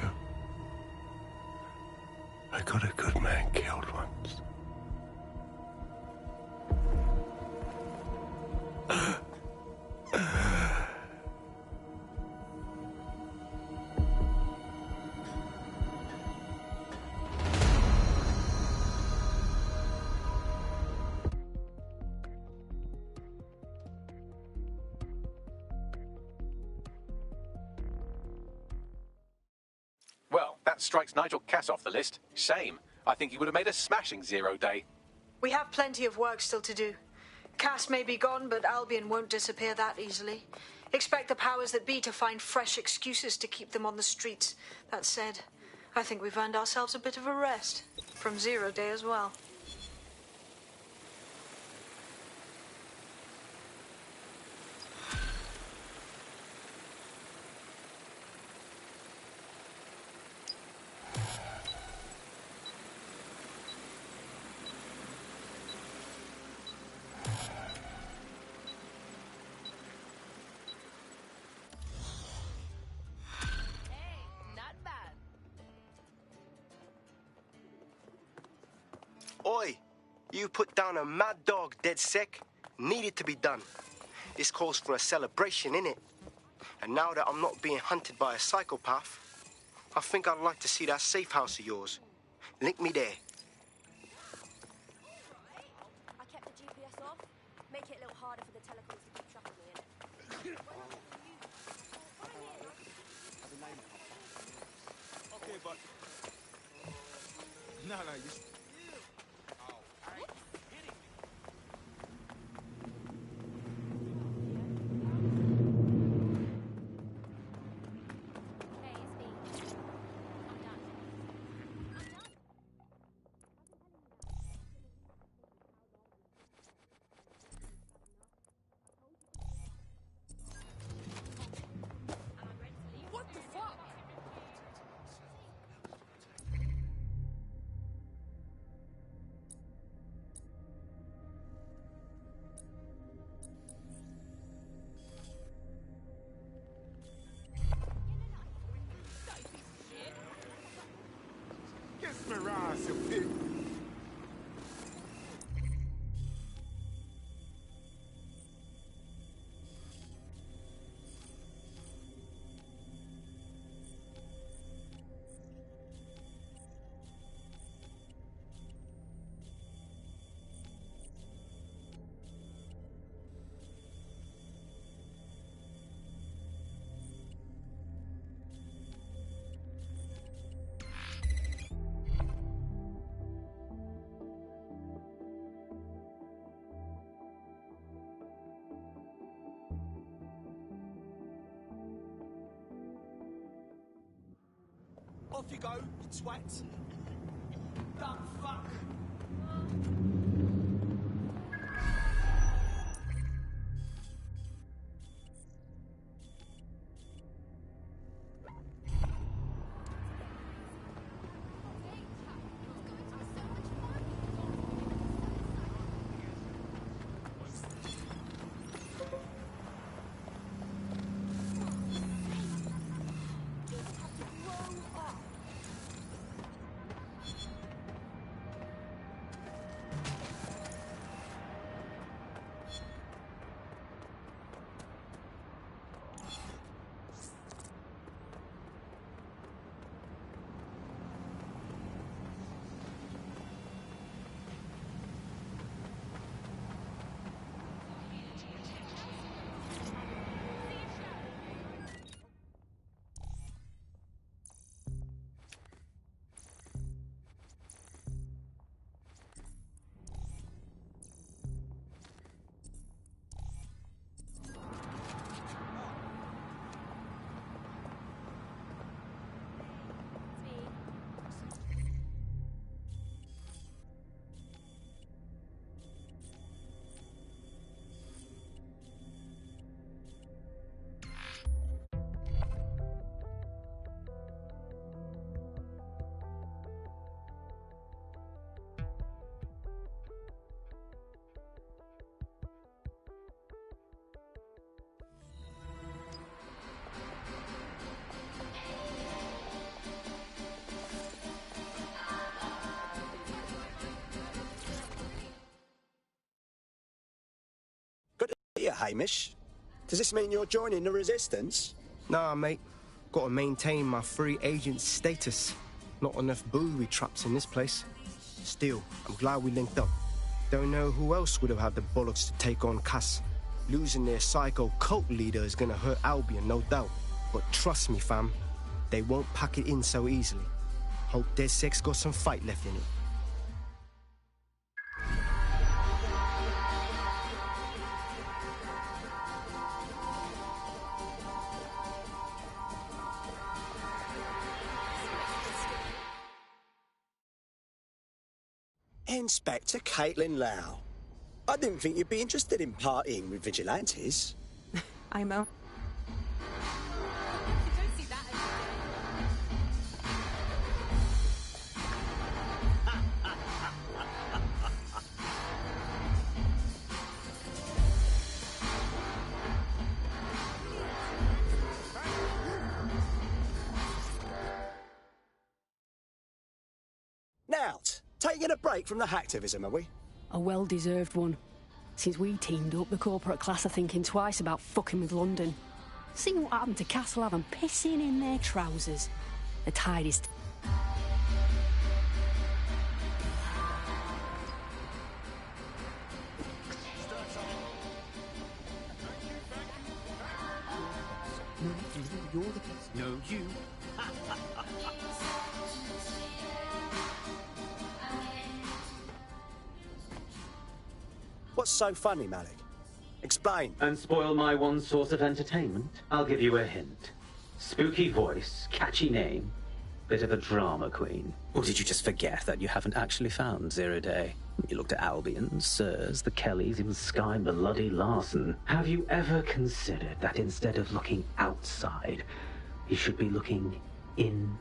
I got a good man killed once. Well, that strikes Nigel Cass off the list. Shame. I think he would have made a smashing 0 day. We have plenty of work still to do. Cass may be gone, but Albion won't disappear that easily. Expect the powers that be to find fresh excuses to keep them on the streets. That said, I think we've earned ourselves a bit of a rest. From 0 day as well. Oi, you put down a mad dog, DedSec. Needed to be done. This calls for a celebration, innit? And now that I'm not being hunted by a psychopath, I think I'd like to see that safe house of yours. Link me there. I kept the GPS off. Make it a little harder for the telecoms to keep track of me, innit? Okay, but... No, you... Mirage, you pig. Off you go, you twat. Dumb fuck. Here, Hamish. Does this mean you're joining the resistance? Nah, mate. Gotta maintain my free agent status. Not enough booby traps in this place. Still, I'm glad we linked up. Don't know who else would have had the bollocks to take on Cass. Losing their psycho cult leader is gonna hurt Albion, no doubt. But trust me, fam, they won't pack it in so easily. Hope DedSec's got some fight left in it. Inspector Caitlin Lau. I didn't think you'd be interested in partying with vigilantes. I'm a... Now, taking a break from the hacktivism, are we? A well-deserved one. Since we teamed up, the corporate class are thinking twice about fucking with London. See what happened to Castlehaven pissing in their trousers. The tide is... You're the best. No, you. What's so funny, Malik? Explain. And spoil my one source of entertainment? I'll give you a hint. Spooky voice, catchy name, bit of a drama queen. Or did you just forget that you haven't actually found Zero Day? You looked at Albion, Sirs, the Kellys, even Sky Bloody Larson. Have you ever considered that instead of looking outside, you should be looking in?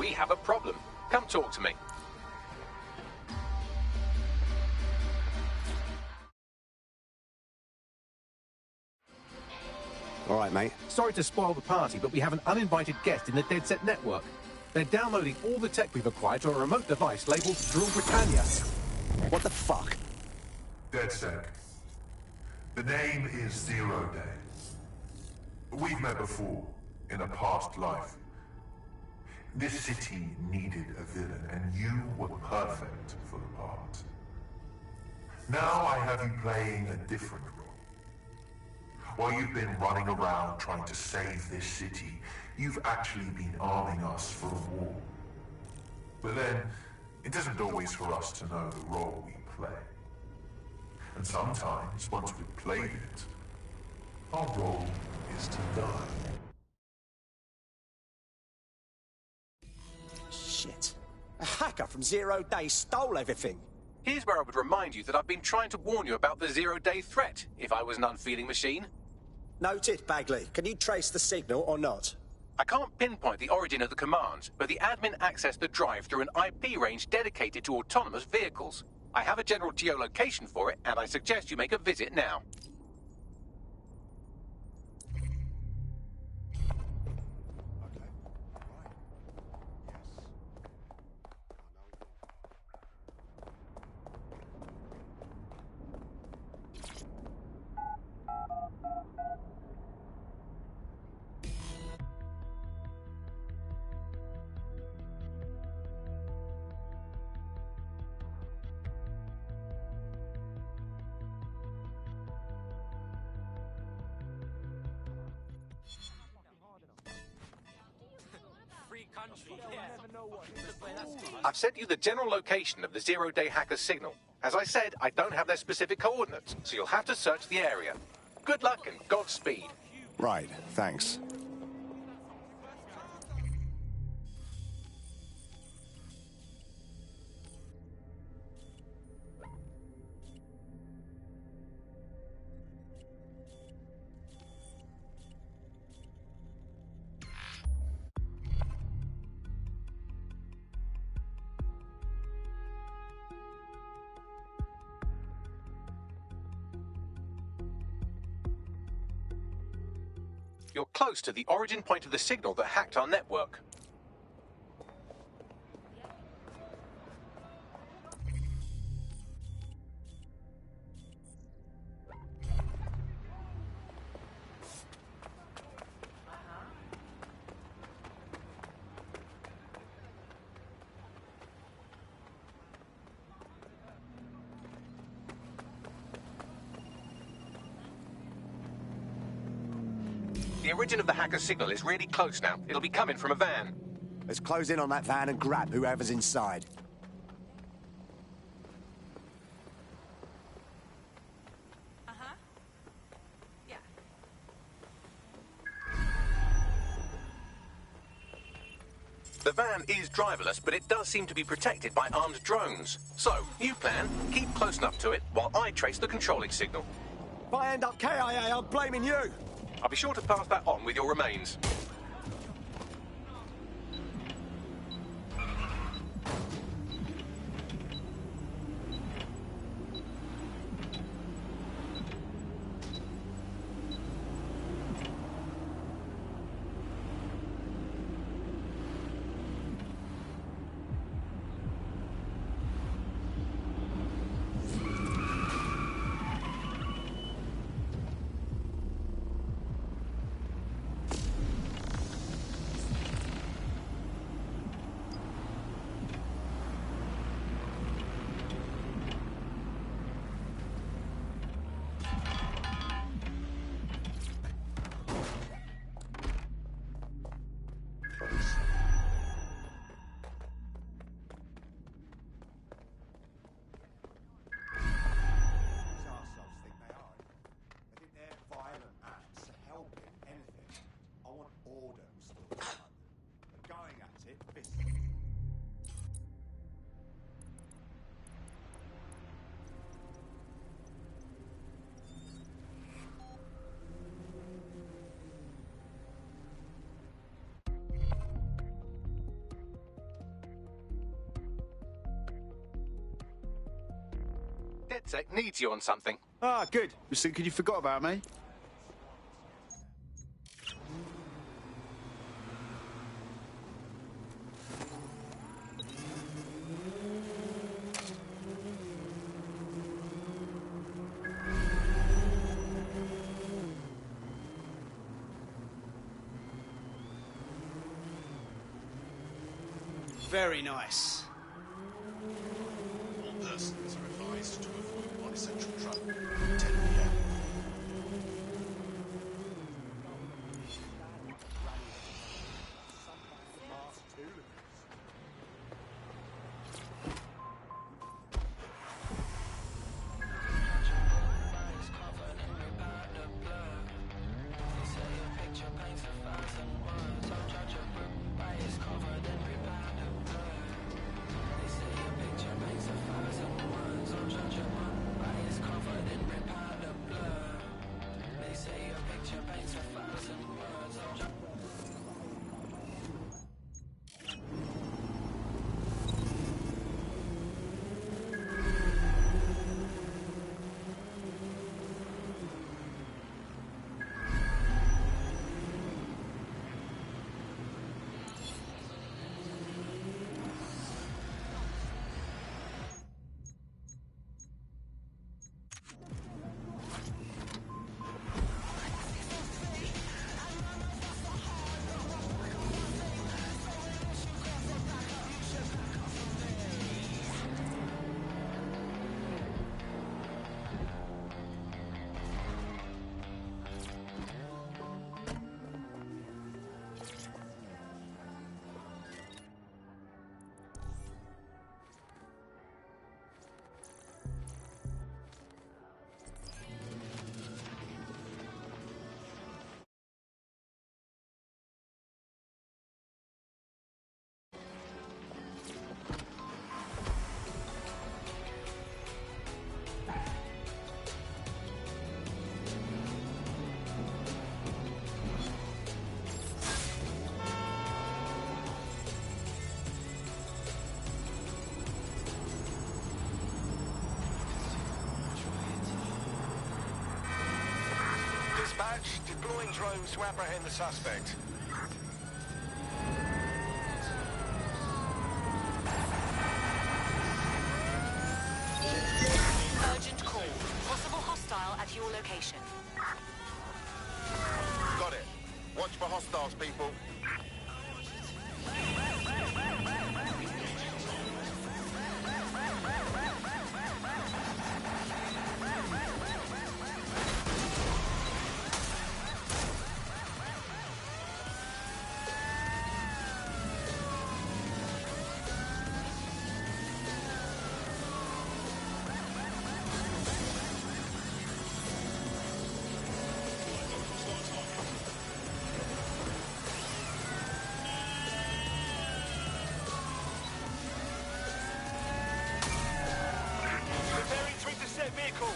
We have a problem. Come talk to me. All right, mate. Sorry to spoil the party, but we have an uninvited guest in the DedSec network. They're downloading all the tech we've acquired to a remote device labeled Drill Britannia. What the fuck? DedSec. The name is Zero Day. We've met before, in a past life. This city needed a villain, and you were perfect for the part. Now I have you playing a different role. While you've been running around trying to save this city, you've actually been arming us for a war. But then, it isn't always for us to know the role we play. And sometimes, once we've played it, our role is to die. Shit. A hacker from Zero Day stole everything. Here's where I would remind you that I've been trying to warn you about the zero-day threat, if I was an unfeeling machine. Noted, Bagley. Can you trace the signal or not? I can't pinpoint the origin of the command, but the admin accessed the drive through an IP range dedicated to autonomous vehicles. I have a general geolocation for it, and I suggest you make a visit now. I've sent you the general location of the zero-day hacker's signal. As I said, I don't have their specific coordinates, so you'll have to search the area. Good luck and Godspeed. Right, thanks. You're close to the origin point of the signal that hacked our network. The origin of the hacker's signal is really close now. It'll be coming from a van. Let's close in on that van and grab whoever's inside. Uh-huh. Yeah. The van is driverless, but it does seem to be protected by armed drones. So, new plan, keep close enough to it while I trace the controlling signal. If I end up KIA, I'm blaming you. I'll be sure to pass that on with your remains. DedSec needs you on something. Ah, good. Was thinking you forgot about me. Very nice. All persons are advised to avoid non-essential travel. 10 p.m. Dispatch, deploying drones to apprehend the suspect. Urgent call. Possible hostile at your location. Got it. Watch for hostiles, people. call.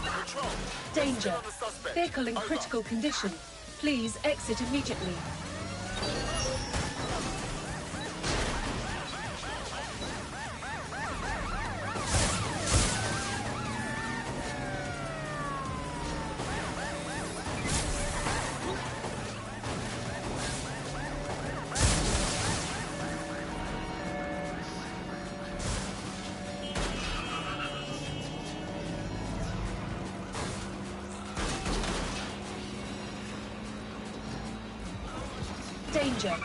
Control. Danger. Vehicle in critical condition. Please exit immediately. Danger.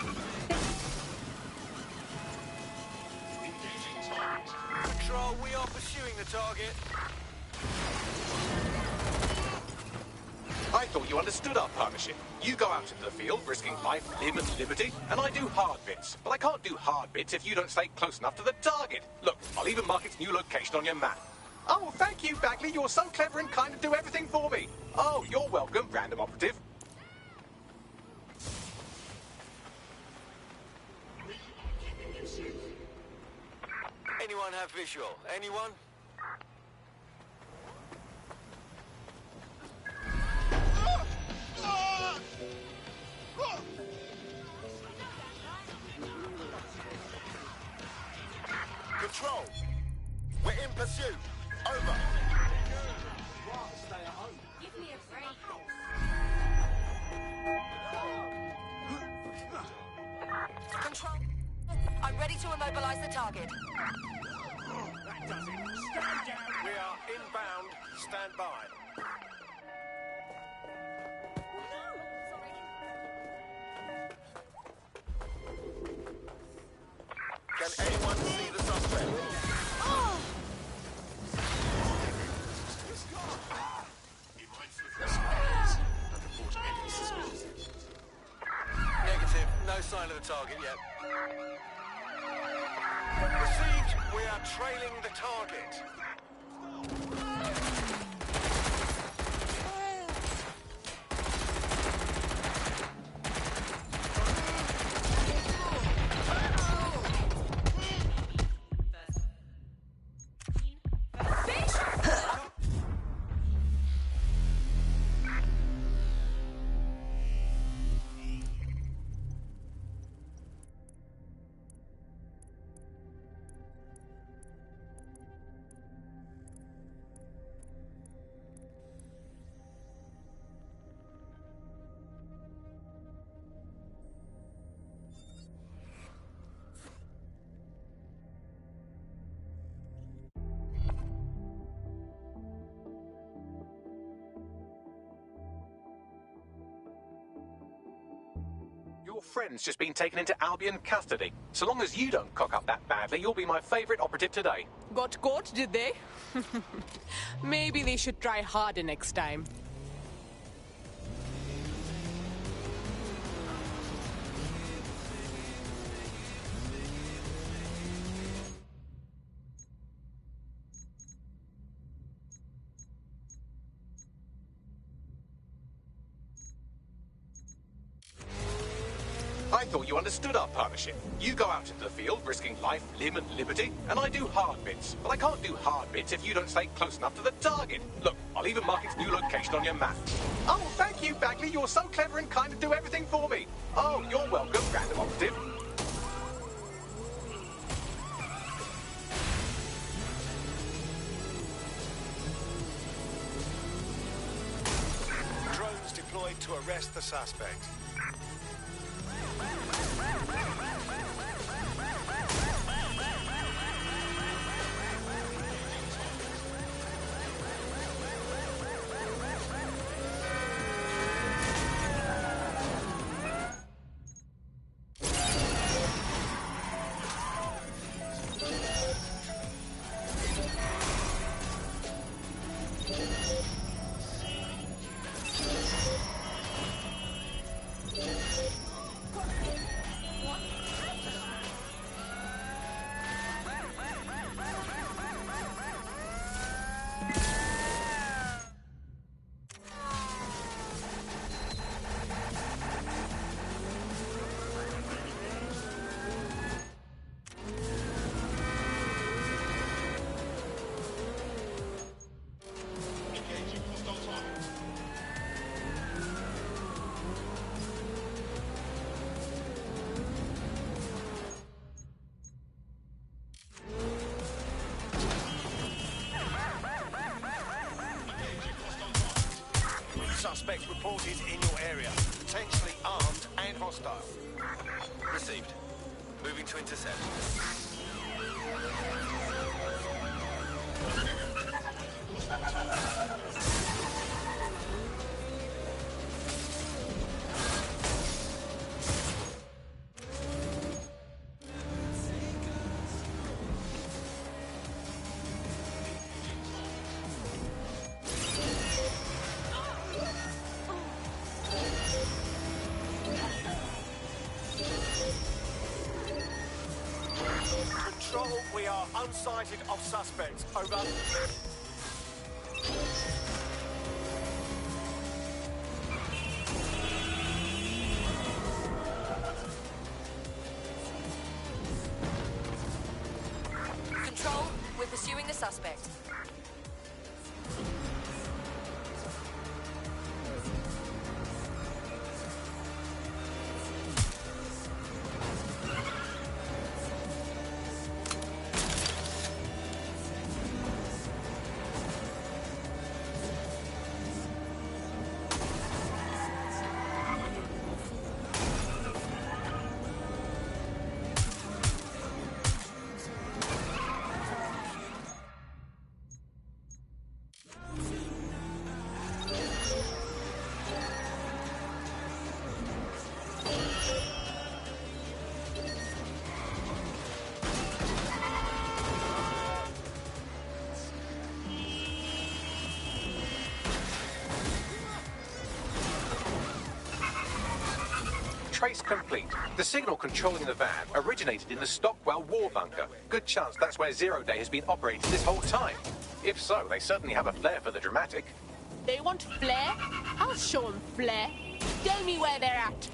Control, we are pursuing the target. I thought you understood our partnership. You go out into the field, risking life, limb, and liberty, and I do hard bits. But I can't do hard bits if you don't stay close enough to the target. Look, I'll even mark its new location on your map. Oh, thank you, Bagley. You're so clever and kind of do everything for me. Oh, you're welcome, random operative. Anyone have visual? Anyone? Control. We're in pursuit. Over. Give me a break. Control. I'm ready to immobilize the target. That does it. Stand down. We are inbound. Stand by. Can anyone see the suspect? Negative. No sign of the target yet. Received. We are trailing the target. Your friend's just been taken into Albion custody. So long as you don't cock up that badly, you'll be my favourite operative today. Got caught, did they? Maybe they should try harder next time. I thought you understood our partnership. You go out into the field, risking life, limb, and liberty, and I do hard bits. But I can't do hard bits if you don't stay close enough to the target. Look, I'll even mark its new location on your map. Oh, thank you, Bagley. You're so clever and kind of do everything for me. Oh, you're welcome, random operative. Drones deployed to arrest the suspect. suspects reported in your area. Potentially armed and hostile. Received. Moving to intercept. Control, we are unsighted of suspects. Over. Control, we're pursuing the suspect. Trace complete. The signal controlling the van originated in the Stockwell war bunker. Good chance that's where Zero Day has been operating this whole time. If so, they certainly have a flair for the dramatic. They want flair? I'll show them flair. Tell me where they're at.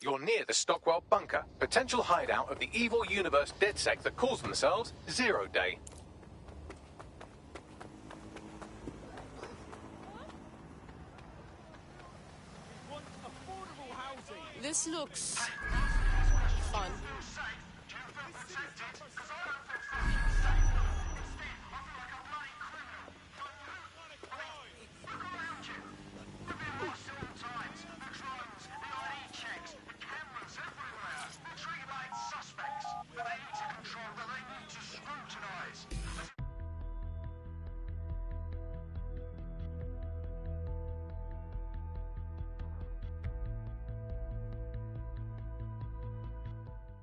You're near the Stockwell bunker, potential hideout of the evil universe DedSec that calls themselves Zero Day. This looks fun.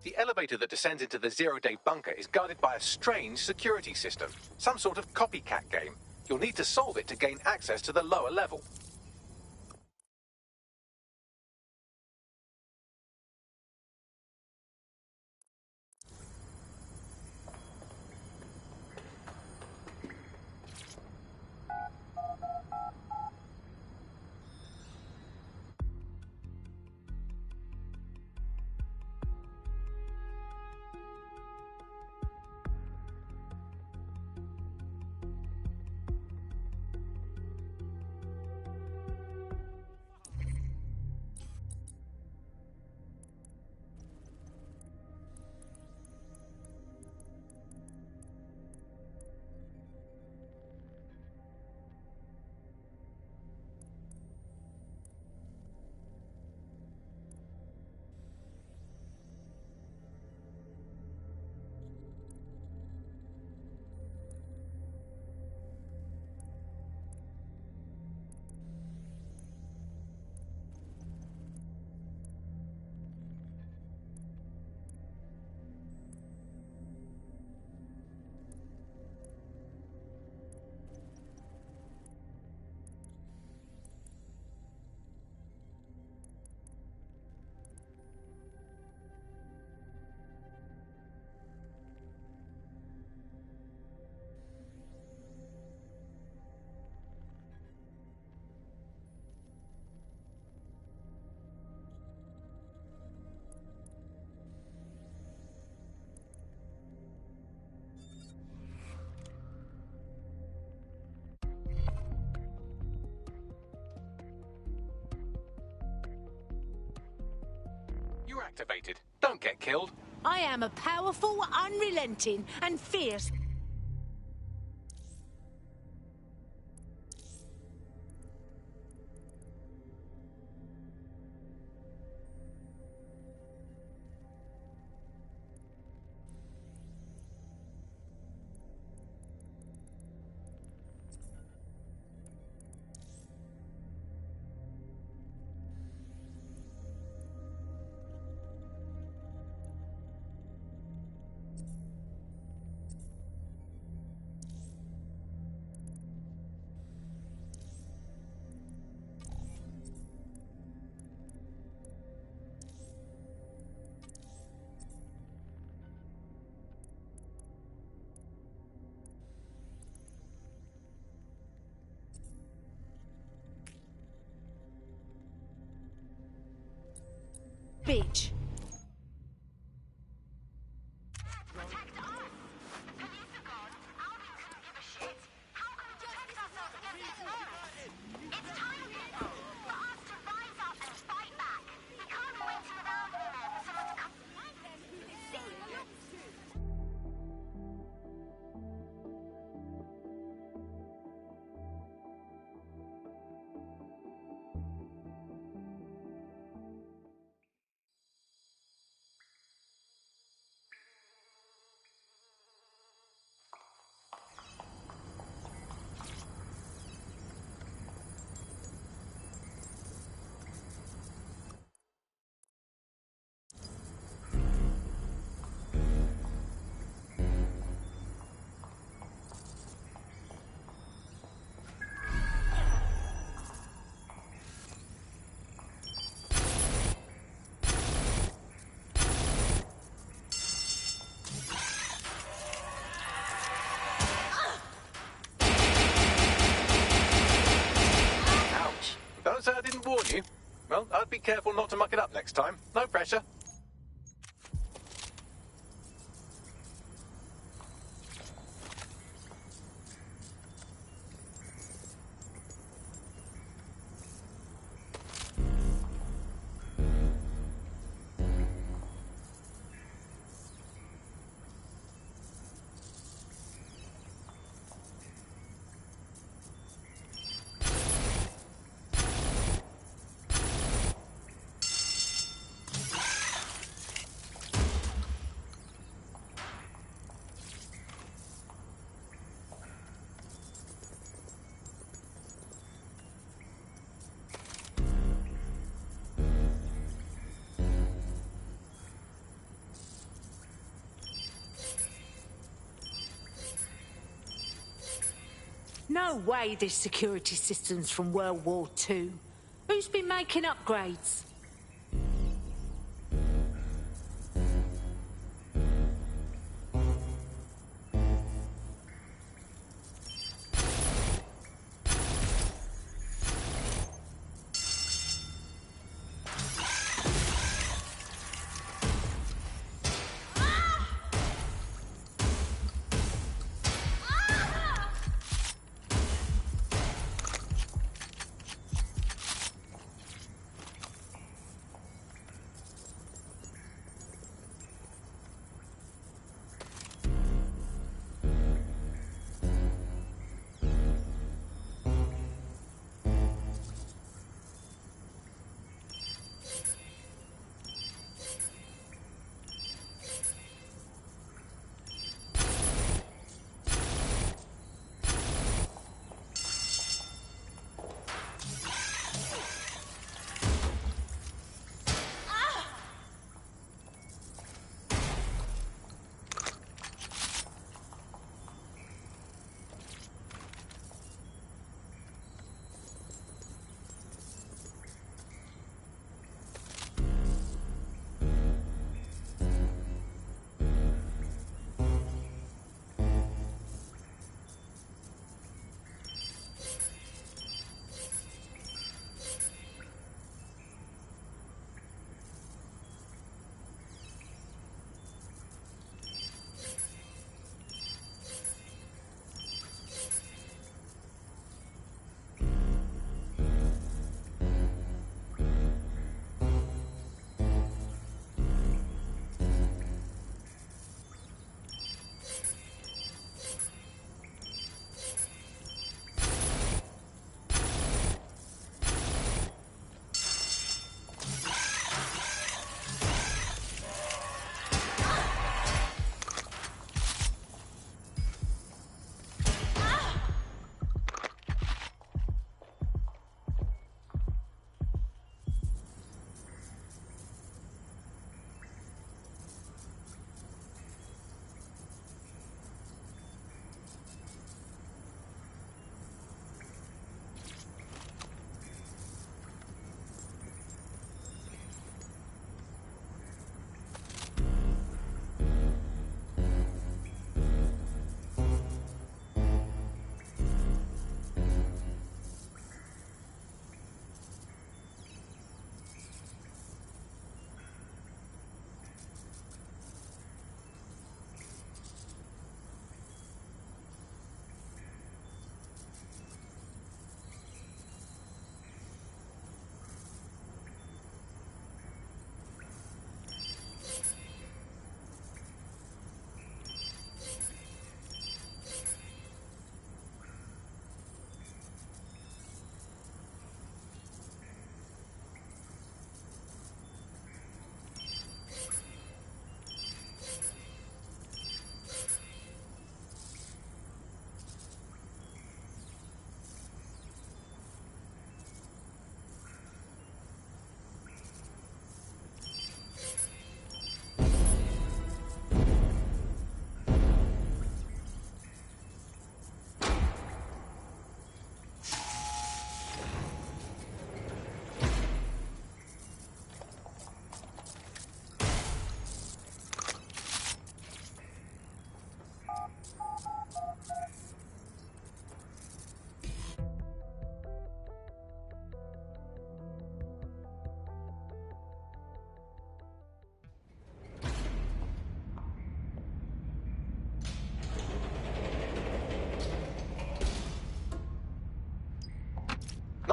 The elevator that descends into the Zero-Day bunker is guarded by a strange security system, some sort of copycat game. You'll need to solve it to gain access to the lower level. You're activated. Don't get killed. I am a powerful, unrelenting, and fierce... bitch. Don't say I didn't warn you. Well, I'd be careful not to muck it up next time. No pressure. No way this security system's from World War II. Who's been making upgrades?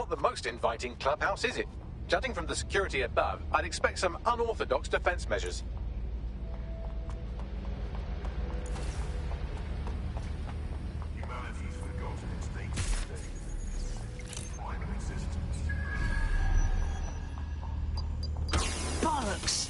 Not the most inviting clubhouse, is it? Judging from the security above, I'd expect some unorthodox defense measures. Humanity's forgotten its native state. Final existence. Bollocks!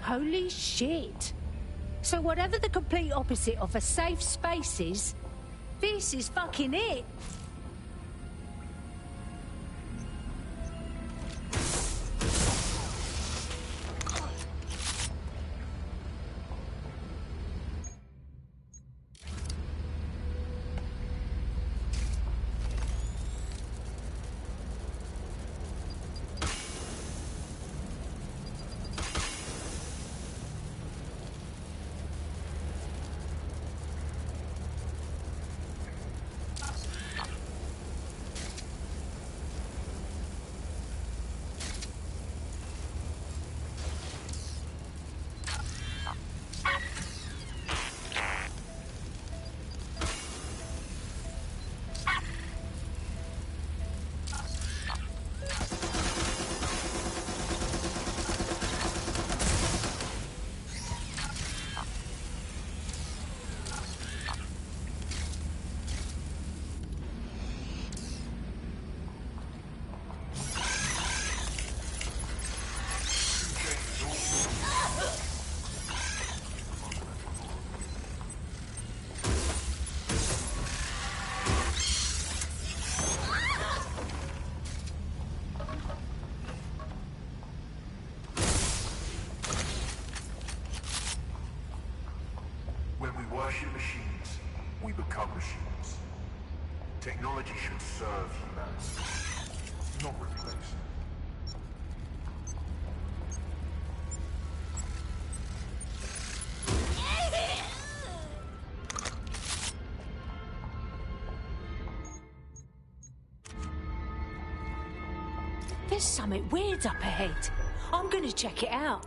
Holy shit! So whatever the complete opposite of a safe space is, this is fucking it! Worship machines, we become machines. Technology should serve humanity, not replace it. There's something weird up ahead. I'm gonna check it out.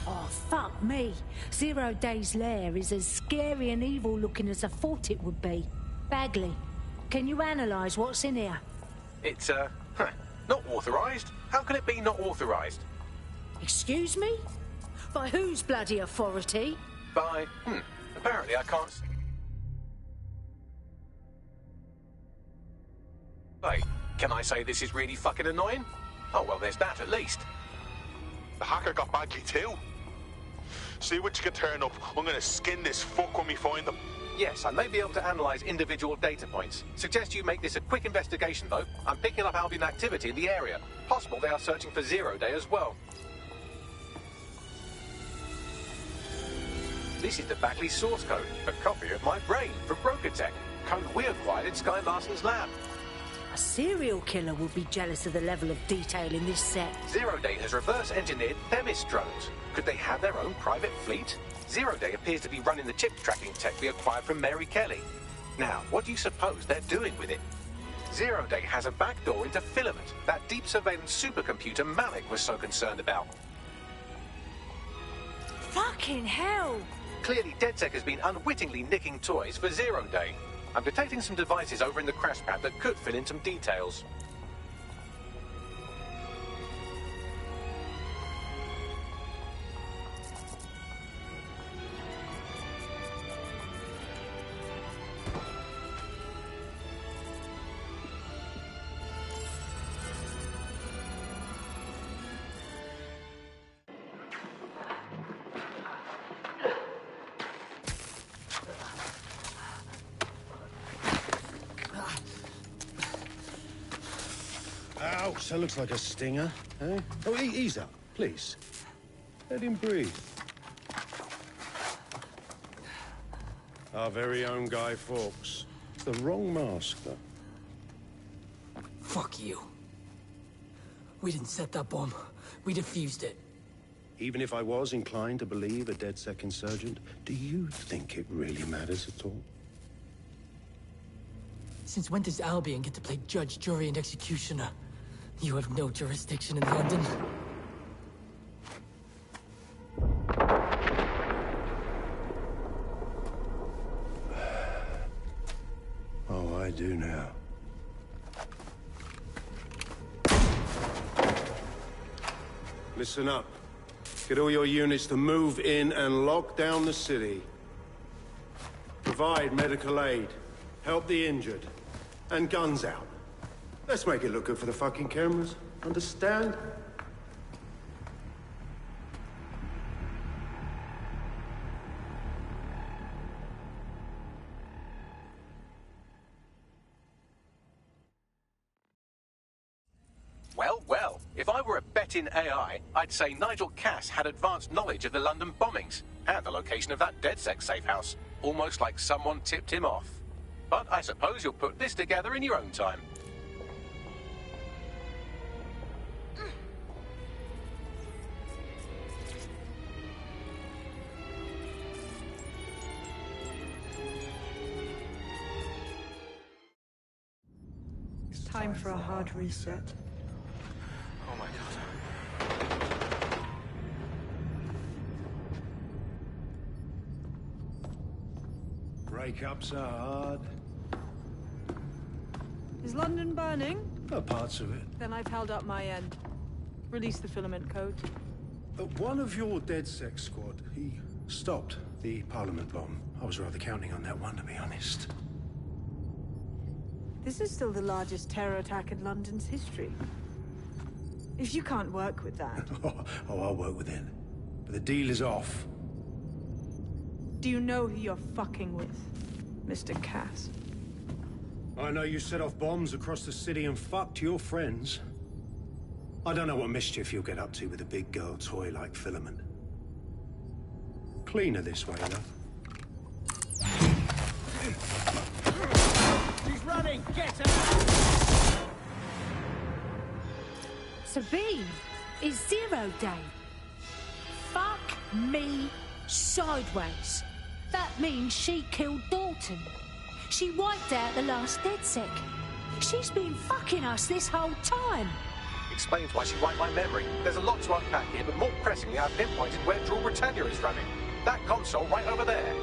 Oh, fuck me. Zero Day's lair is as scary and evil looking as I thought it would be. Bagley, can you analyse what's in here? It's, not authorised. How can it be not authorised? Excuse me? By whose bloody authority? By, apparently I can't... Hey, can I say this is really fucking annoying? Oh, well, there's that at least. The hacker got Bagley too. See what you can turn up. I'm gonna skin this fuck when we find them. Yes, I may be able to analyse individual data points. Suggest you make this a quick investigation, though. I'm picking up Albion activity in the area. Possible they are searching for Zero Day as well. This is the Bagley source code, a copy of my brain from Broker Tech. Code we acquired in Sky Larson's lab. A serial killer would be jealous of the level of detail in this set. Zero Day has reverse-engineered Themis drones. Could they have their own private fleet? Zero Day appears to be running the chip tracking tech we acquired from Mary Kelly. Now, what do you suppose they're doing with it? Zero Day has a backdoor into Filament, that deep surveillance supercomputer Malik was so concerned about. Fucking hell! Clearly, DedSec has been unwittingly nicking toys for Zero Day. I'm detecting some devices over in the crash pad that could fill in some details. Ouch, that looks like a stinger, eh? Oh, ease up, please. Let him breathe. Our very own Guy Fawkes. The wrong mask, though. Fuck you. We didn't set that bomb. We defused it. Even if I was inclined to believe a DedSec insurgent, do you think it really matters at all? Since when does Albion get to play judge, jury, and executioner? You have no jurisdiction in London. Oh, I do now. Listen up. Get all your units to move in and lock down the city. Provide medical aid. Help the injured. And guns out. Let's make it look good for the fucking cameras. Understand? Well, well, if I were a bet-in AI, I'd say Nigel Cass had advanced knowledge of the London bombings and the location of that DedSec safe house, almost like someone tipped him off. But I suppose you'll put this together in your own time. It's time for a hard reset. Oh my god. Breakups are hard. Is London burning? Parts of it. Then I've held up my end. Release the filament code. One of your DedSec squad, he stopped the Parliament bomb. I was rather counting on that one, to be honest. This is still the largest terror attack in London's history. If you can't work with that... Oh, I'll work with it. But the deal is off. Do you know who you're fucking with, Mr. Cass? I know you set off bombs across the city and fucked your friends. I don't know what mischief you'll get up to with a big girl toy like Filament. Cleaner this way, though. He's running! Get him! Sabine is 0 day. Fuck me sideways. That means she killed Dalton. She wiped out the last DedSec. She's been fucking us this whole time. Explains why she wiped my memory. There's a lot to unpack here, but more pressingly, I've pinpointed where Draw Britannia is running. That console right over there.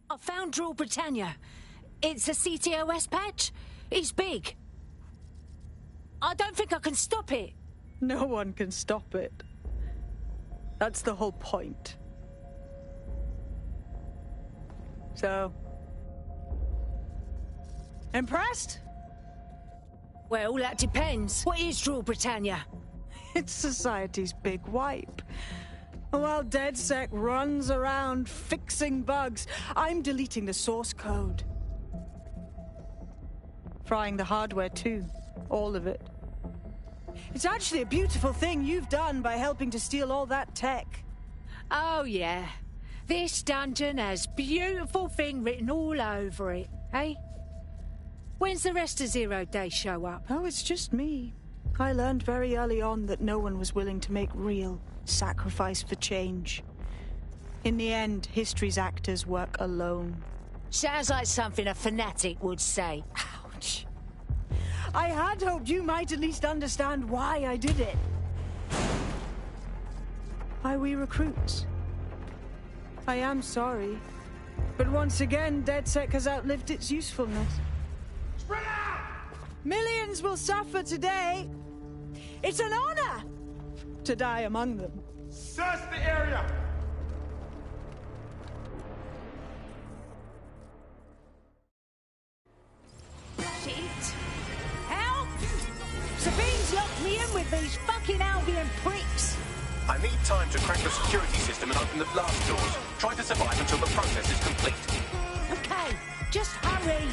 I found Draw Britannia. It's a CTOS patch. It's big. I don't think I can stop it. No one can stop it. That's the whole point. So... impressed? Well, that depends. What is Draw Britannia? It's society's big wipe. While DedSec runs around fixing bugs, I'm deleting the source code. Frying the hardware too. All of it. It's actually a beautiful thing you've done by helping to steal all that tech. Oh, yeah. This dungeon has beautiful thing written all over it, eh? When's the rest of 0 Day show up? Oh, it's just me. I learned very early on that no one was willing to make real sacrifice for change. In the end, history's actors work alone. Sounds like something a fanatic would say. Ouch. I had hoped you might at least understand why I did it. Why we recruits. I am sorry, but once again, DedSec has outlived its usefulness. Spread out! Millions will suffer today. It's an honor to die among them. Search the area! Shit! Help! Sabine's locked me in with these fucking Albion pricks? I need time to crack the security system and open the blast doors. Try to survive until the process is complete. Okay, just hurry.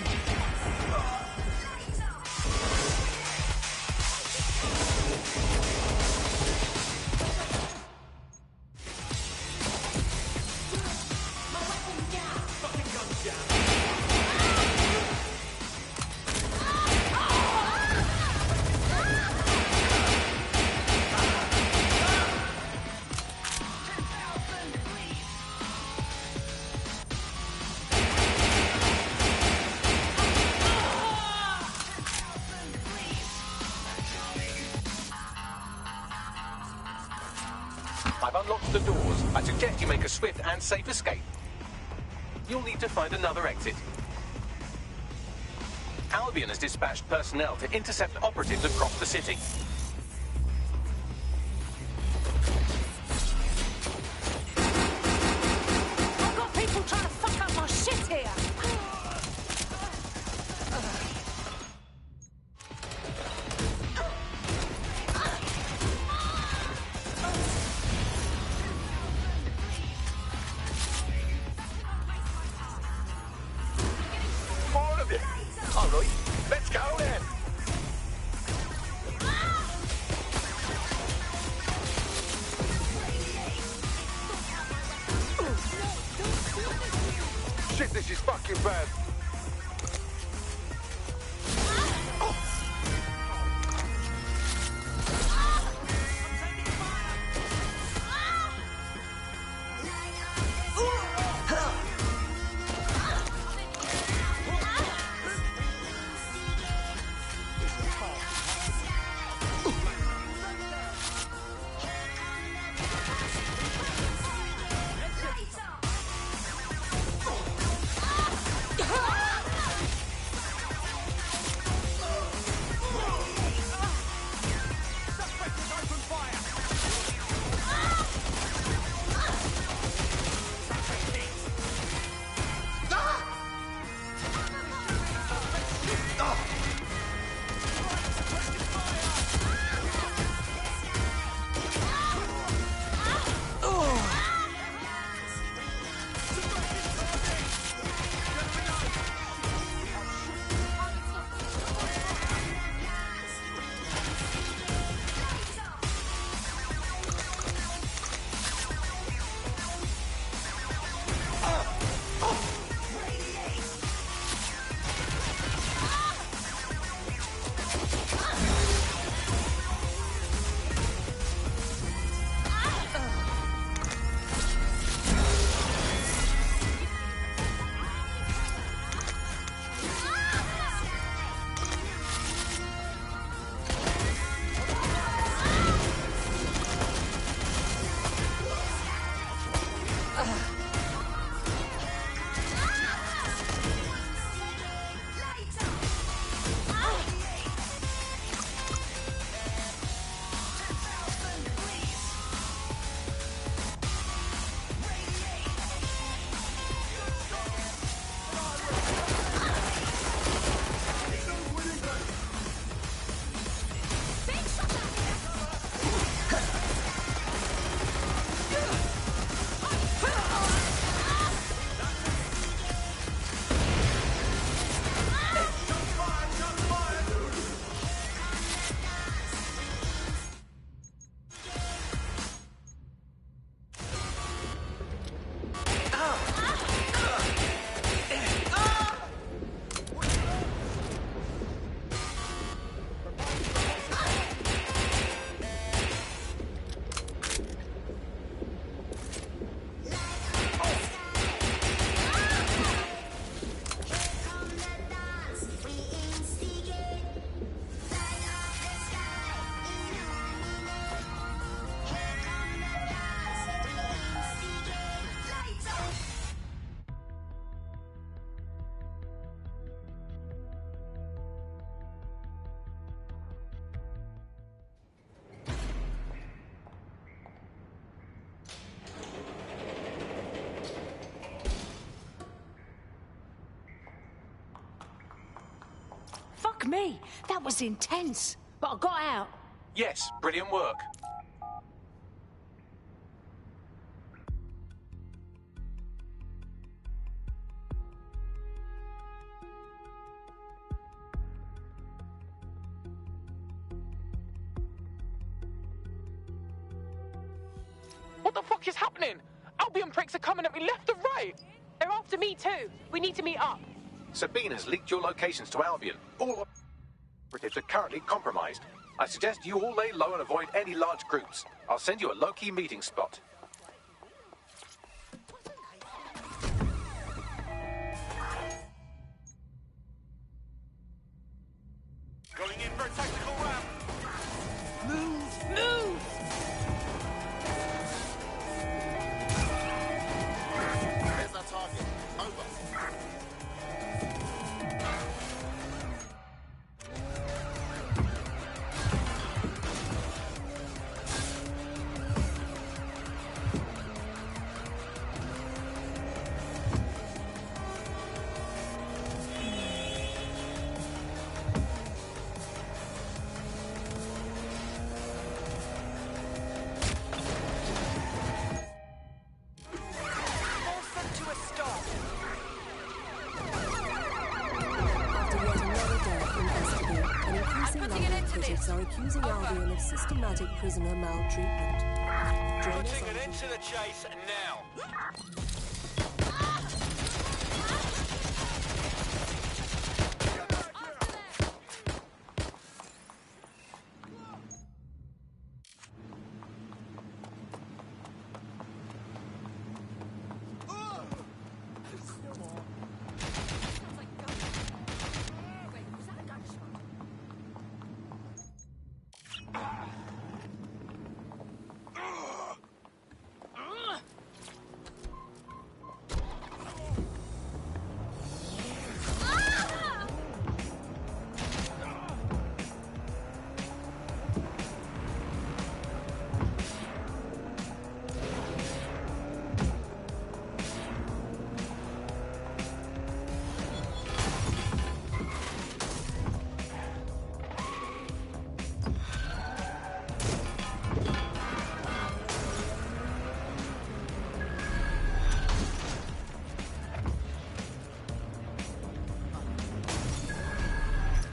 I've unlocked the doors. I suggest you make a swift and safe escape. You'll need to find another exit. Albion has dispatched personnel to intercept operatives across the city. I've got people trying to fuck up my shit here. More of it. All right, let's go then. Shit, this is fucking bad. Fuck me, that was intense. But I got out. Yes, brilliant work. What the fuck is happening? Albion pricks are coming at me left and right. They're after me too. We need to meet up. Sabina's leaked your locations to Albion. All operatives are currently compromised. I suggest you all lay low and avoid any large groups. I'll send you a low-key meeting spot. Going in for a tactical ramp. Move! Move! There's our target. Over. Are accusing Albion of systematic prisoner maltreatment. Putting an end to the chase now.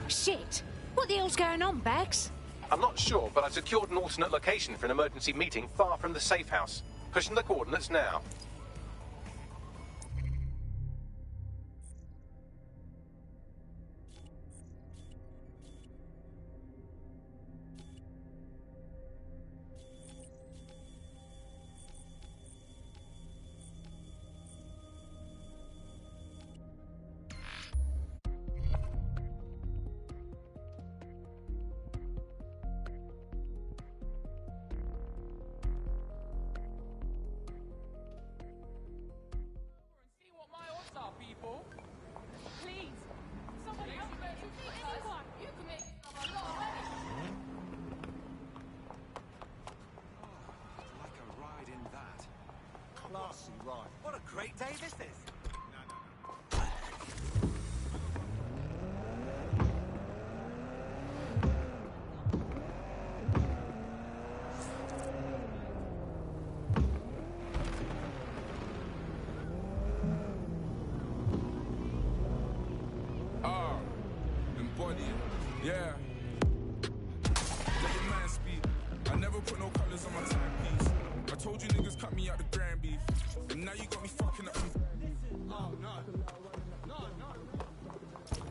Shit! What the hell's going on, Bags? I'm not sure, but I've secured an alternate location for an emergency meeting far from the safe house. Pushing the coordinates now. People, please, somebody help me. Anyone, you can make a lot of money. Like a ride in that. Classy ride. What a great day this is. Yeah. Let your man speak. I never put no colors on my timepiece. I told you niggas cut me out the grand beef. And now you got me fucking up. Oh, no.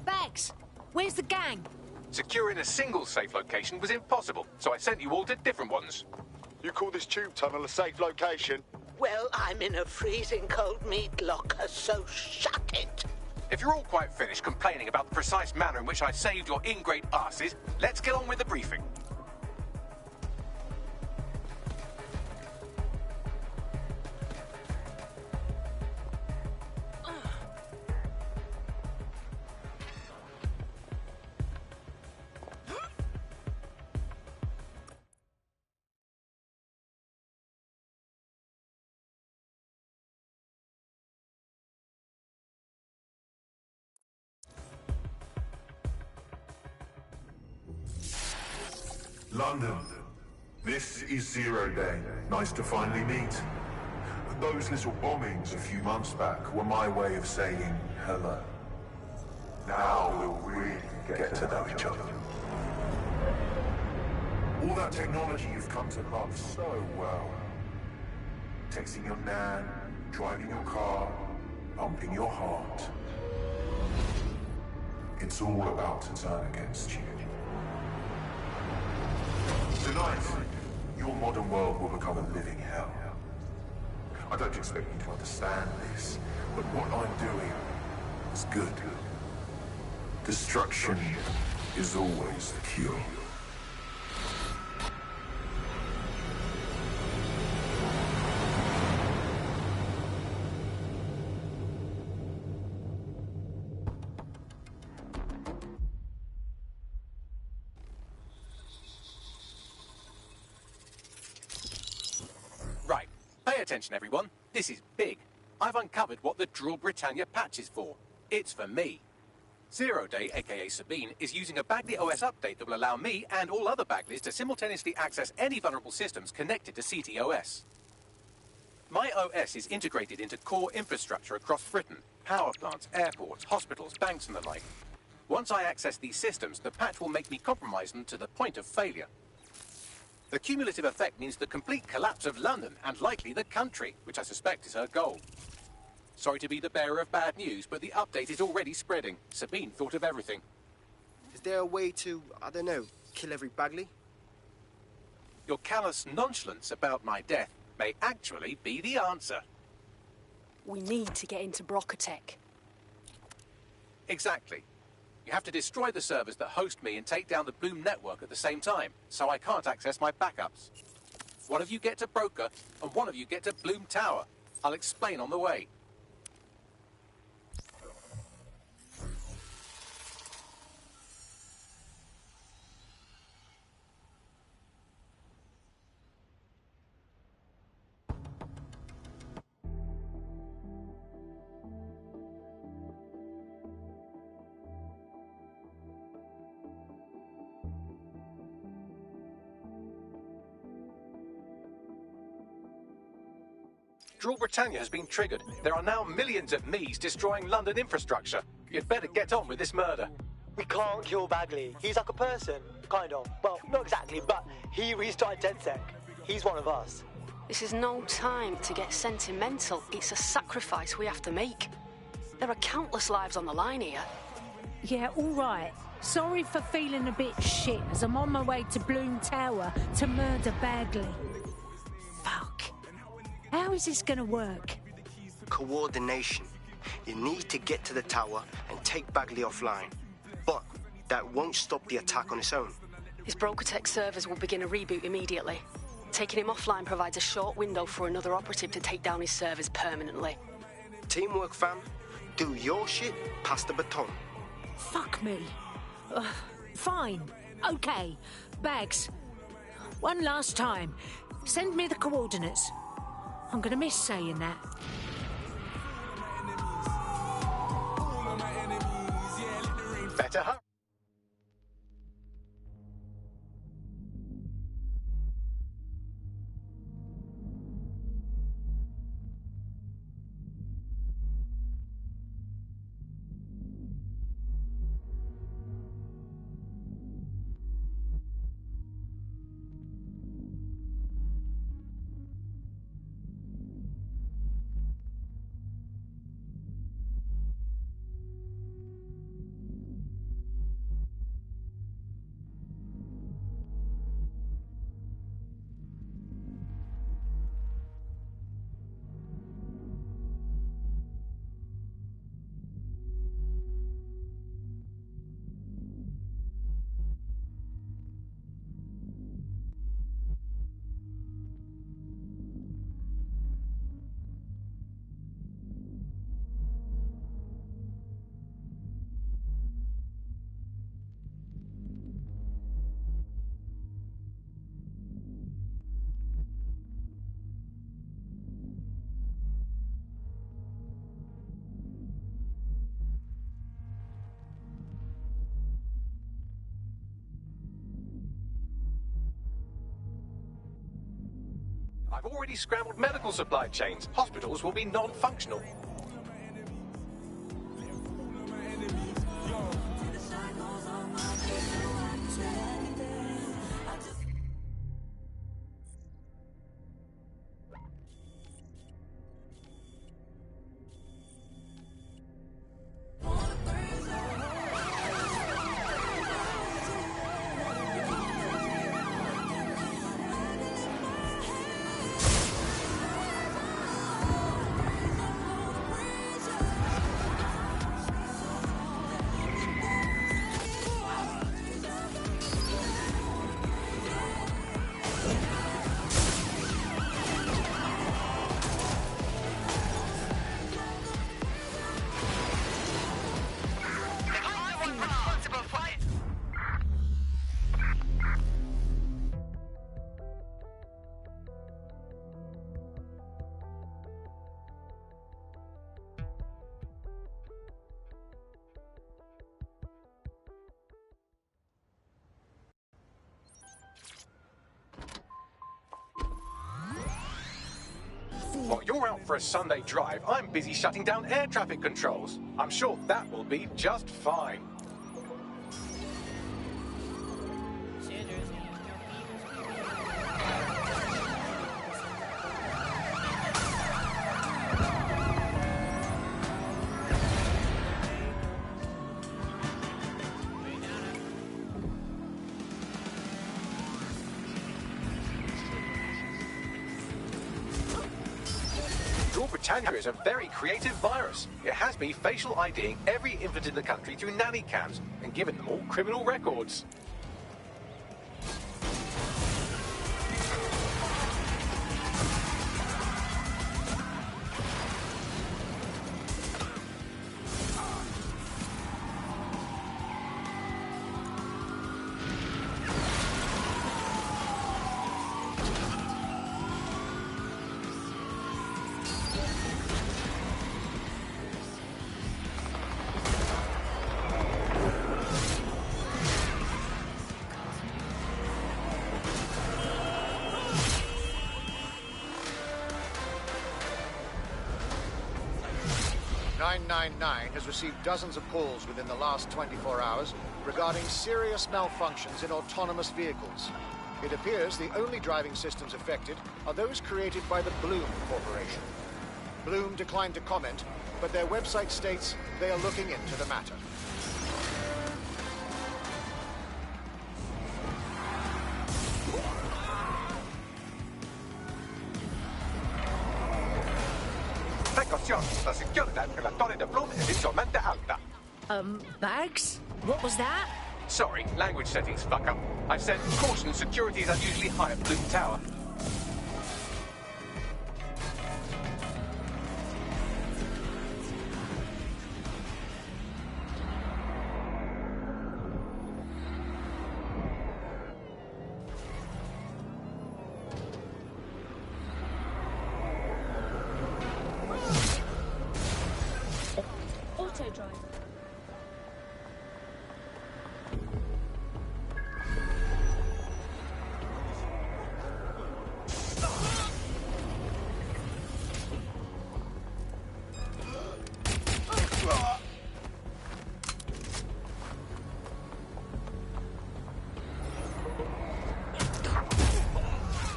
Bags, where's the gang? Securing a single safe location was impossible, so I sent you all to different ones. You call this tube tunnel a safe location? Well, I'm in a freezing cold meat locker, so shut it. If you're all quite finished complaining about the precise manner in which I saved your ingrate asses, let's get on with the briefing. London, this is Zero Day. Nice to finally meet. Those little bombings a few months back were my way of saying hello. Now we'll really get to know each other. All that technology you've come to love so well. Texting your nan, driving your car, pumping your heart. It's all about to turn against you. Tonight, your modern world will become a living hell. I don't expect you to understand this, but what I'm doing is good. Destruction is always the cure. Right. Pay attention, everyone. This is big. I've uncovered what the Drill Britannia patch is for. It's for me. Zero Day, aka Sabine, is using a Bagley OS update that will allow me and all other Bagleys to simultaneously access any vulnerable systems connected to CTOS. My OS is integrated into core infrastructure across Britain: power plants, airports, hospitals, banks and the like. Once I access these systems, the patch will make me compromise them to the point of failure. The cumulative effect means the complete collapse of London and likely the country, which I suspect is her goal. Sorry to be the bearer of bad news, but the update is already spreading. Sabine thought of everything. Is there a way to, I don't know, kill every Bagley? Your callous nonchalance about my death may actually be the answer. We need to get into Brocotech. Exactly. You have to destroy the servers that host me and take down the Bloom network at the same time, so I can't access my backups. One of you get to Broker, and one of you get to Bloom Tower. I'll explain on the way. Drill Britannia has been triggered. There are now millions of me's destroying London infrastructure. You'd better get on with this murder. We can't kill Bagley. He's like a person, kind of. Well, not exactly, but he restarted DedSec. He's one of us. This is no time to get sentimental. It's a sacrifice we have to make. There are countless lives on the line here. Yeah, all right. Sorry for feeling a bit shit as I'm on my way to Bloom Tower to murder Bagley. Fuck. How is this gonna work? Coordination. You need to get to the tower and take Bagley offline. But that won't stop the attack on its own. His Brocotech servers will begin a reboot immediately. Taking him offline provides a short window for another operative to take down his servers permanently. Teamwork, fam. Do your shit, pass the baton. Fuck me. Fine. Okay. Bags. One last time. Send me the coordinates. I'm gonna miss saying that. Better hurry. I've already scrambled medical supply chains. Hospitals will be non-functional. While you're out for a Sunday drive, I'm busy shutting down air traffic controls. I'm sure that will be just fine. Britannia is a very creative virus. It has me facial IDing every infant in the country through nanny cams and given them all criminal records. Has received dozens of calls within the last 24 hours regarding serious malfunctions in autonomous vehicles. It appears the only driving systems affected are those created by the Bloom Corporation. Bloom declined to comment, but their website states they are looking into the matter. La seguridad en la Torre de Bloom es visualmente alta. Bags? What was that? Sorry, language settings fuck up. I said, caution, security is unusually high at Bloom Tower.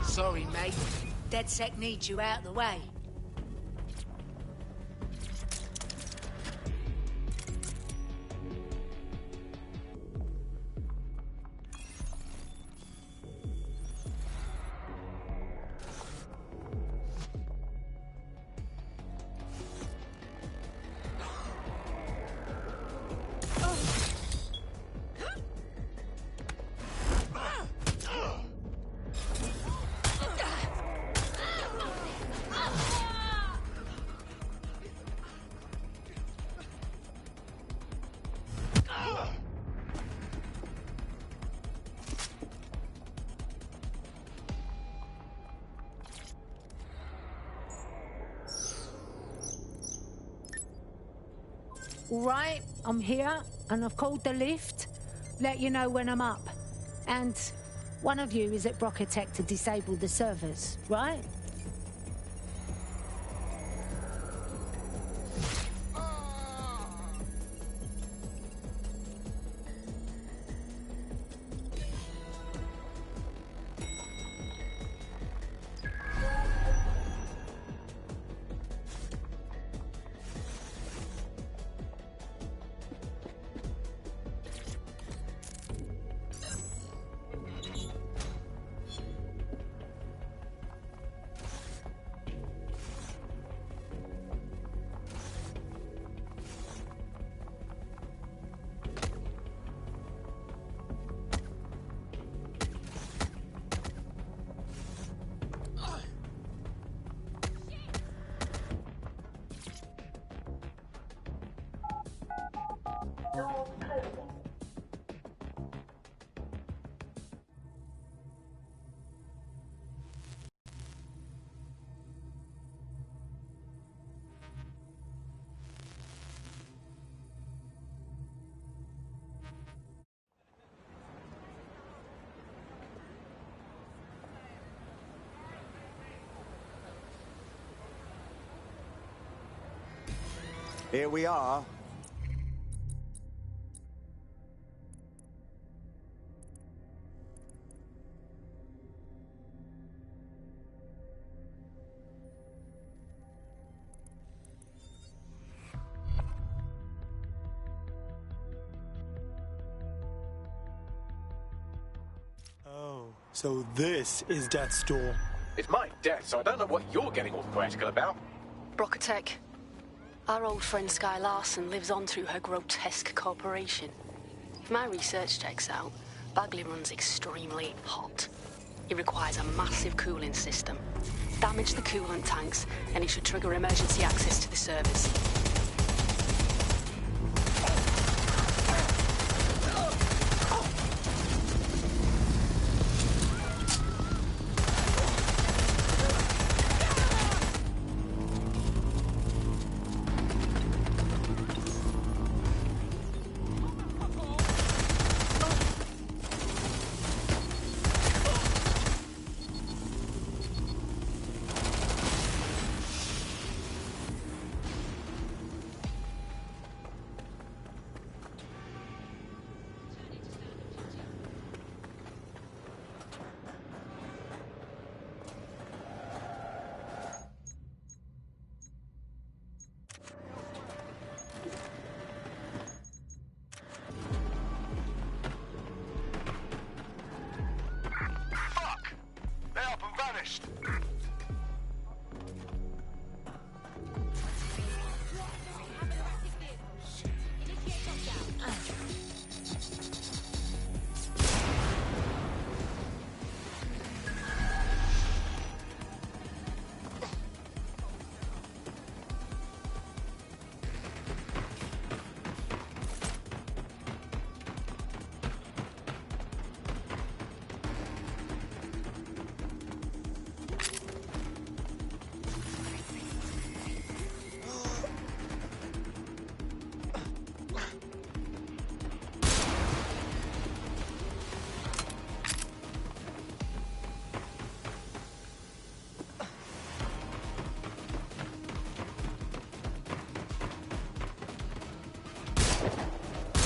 Sorry, mate. DedSec needs you out of the way. All right, I'm here, and I've called the lift. Let you know when I'm up. And one of you is at Brocatech to disable the servers, right? Here we are. Oh, so this is Death's Door. It's my death, so I don't know what you're getting all poetical about. Brocatech. Our old friend Sky Larson lives on through her grotesque corporation. If my research checks out, Bagley runs extremely hot. It requires a massive cooling system. Damage the coolant tanks, and it should trigger emergency access to the servers.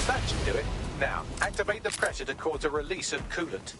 That should do it. Now, activate the pressure to cause a release of coolant.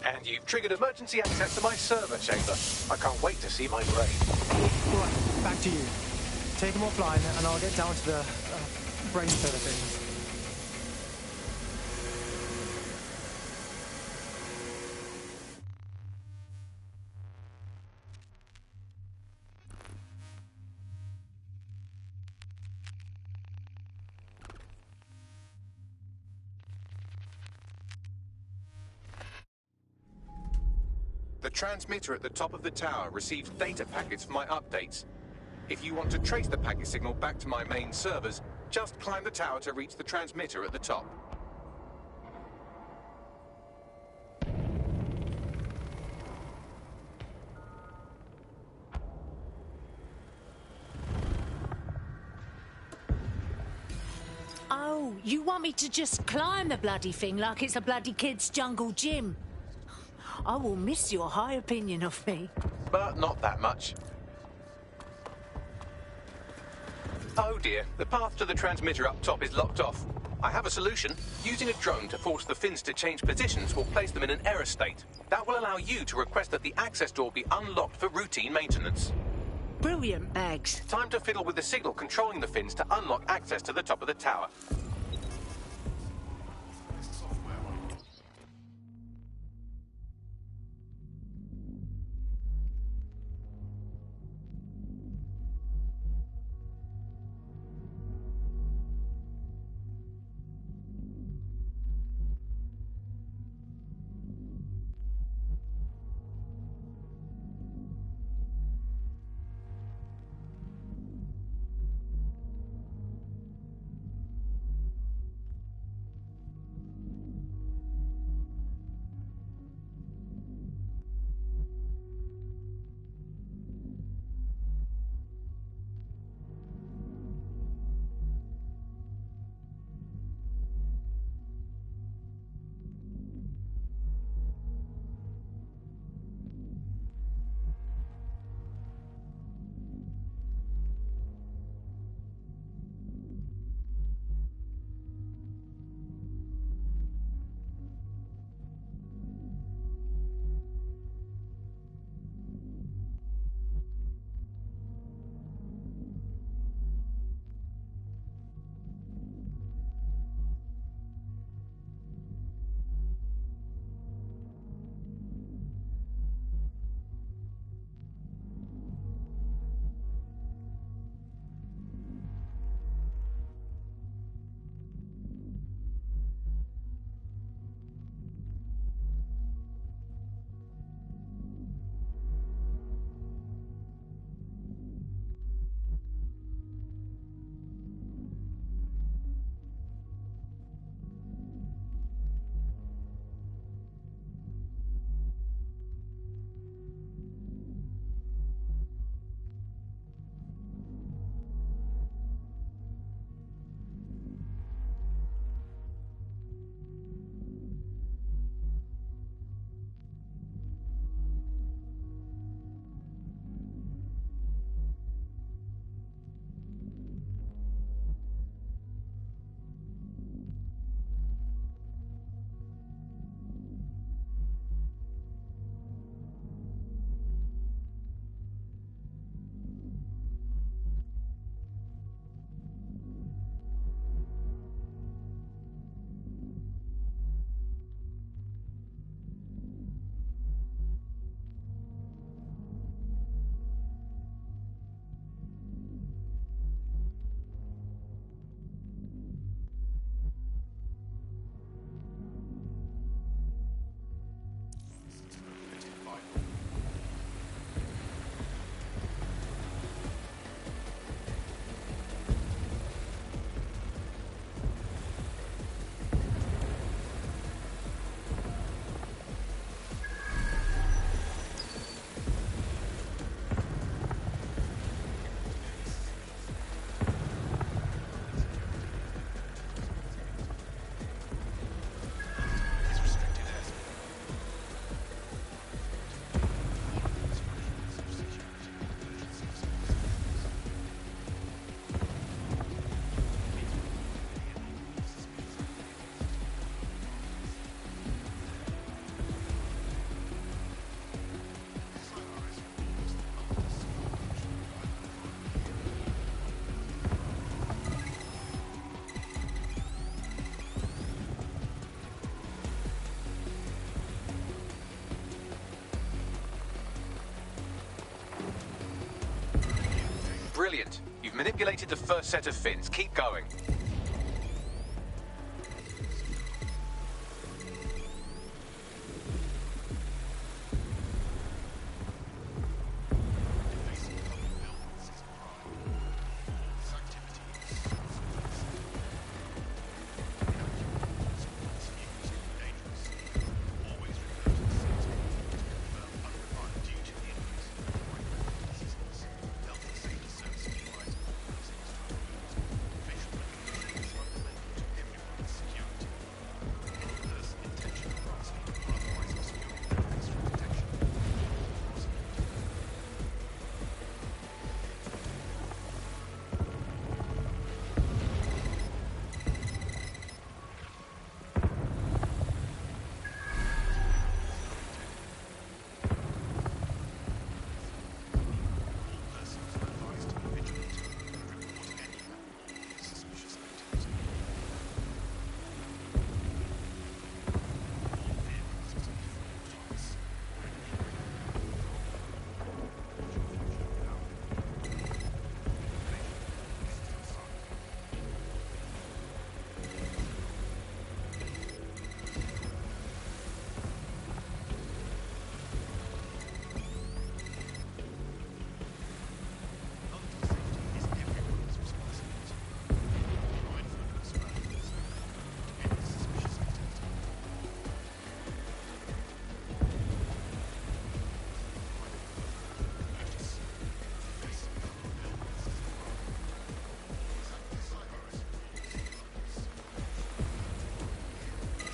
And you've triggered emergency access to my server chamber. I can't wait to see my brain. Right, back to you. Take them offline, and I'll get down to the brain side of things. The transmitter at the top of the tower receives data packets for my updates. If you want to trace the packet signal back to my main servers, just climb the tower to reach the transmitter at the top. Oh, you want me to just climb the bloody thing like it's a bloody kid's jungle gym? I will miss your high opinion of me. But not that much. Oh dear, the path to the transmitter up top is locked off. I have a solution. Using a drone to force the fins to change positions will place them in an error state. That will allow you to request that the access door be unlocked for routine maintenance. Brilliant, Bags. Time to fiddle with the signal controlling the fins to unlock access to the top of the tower. Brilliant. You've manipulated the first set of fins. Keep going.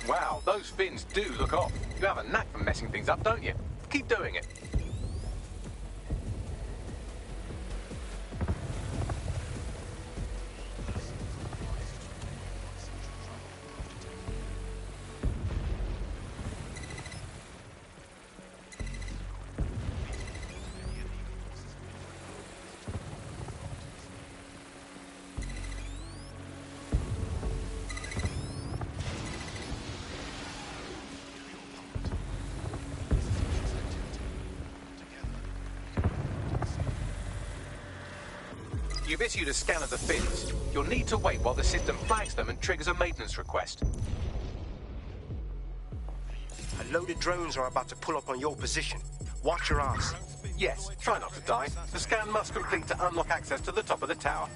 Wow, those fins do look off. You have a knack for messing things up, don't you? Keep doing it. You've issued a scan of the fins. You'll need to wait while the system flags them and triggers a maintenance request. A load of drones are about to pull up on your position. Watch your ass. Yes, try not to die. The scan must complete to unlock access to the top of the tower.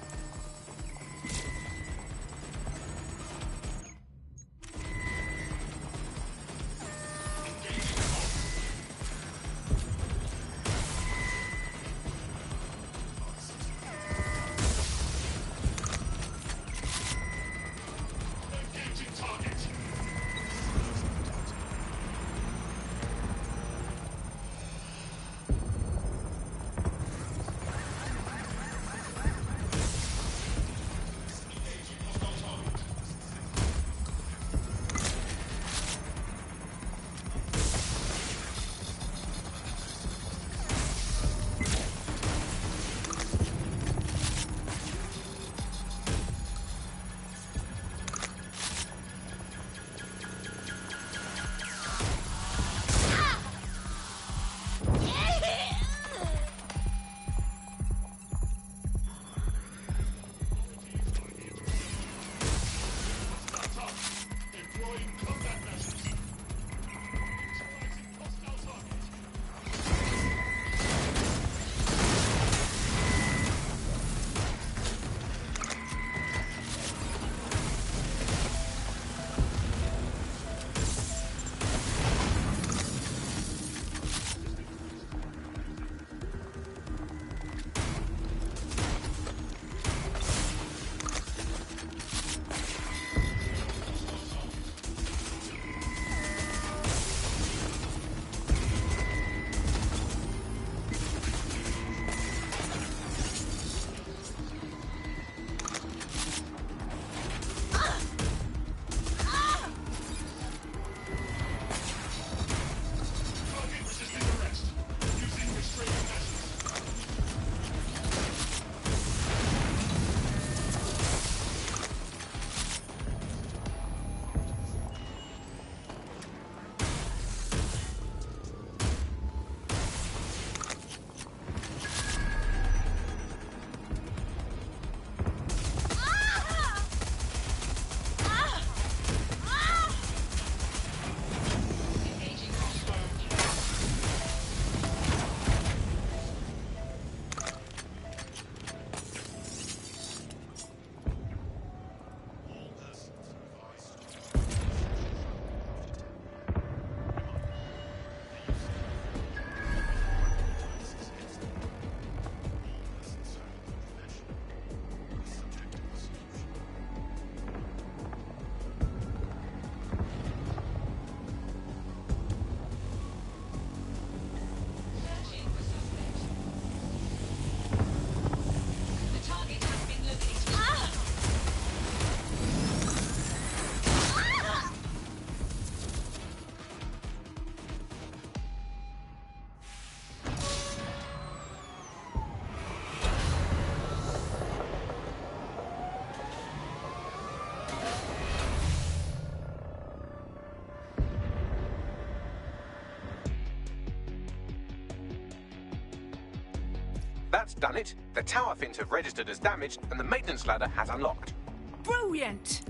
done it, the tower fins have registered as damaged, and the maintenance ladder has unlocked. Brilliant!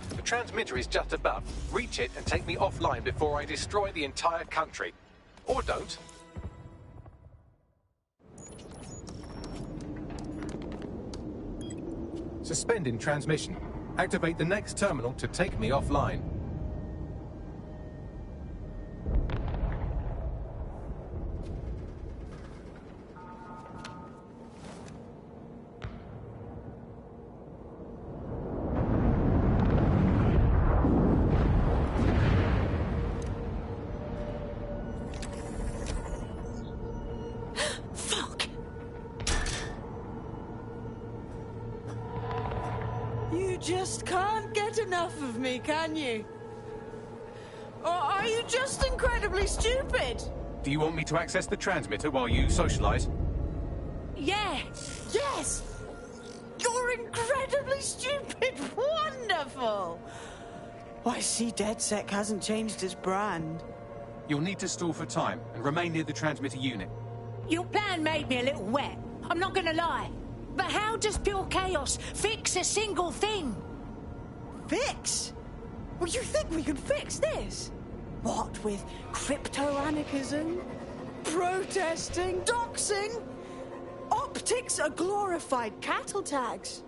The transmitter is just above. Reach it and take me offline before I destroy the entire country. Or don't. Suspending transmission. Activate the next terminal to take me offline. You just can't get enough of me, can you? Or are you just incredibly stupid? Do you want me to access the transmitter while you socialize? Yeah. Yes! You're incredibly stupid! Wonderful! I see DedSec hasn't changed his brand. You'll need to stall for time and remain near the transmitter unit. Your plan made me a little wet. I'm not gonna lie. But how does pure chaos fix a single thing? Fix? Well, you think we can fix this? What with crypto-anarchism, protesting, doxing? Optics are glorified cattle tags.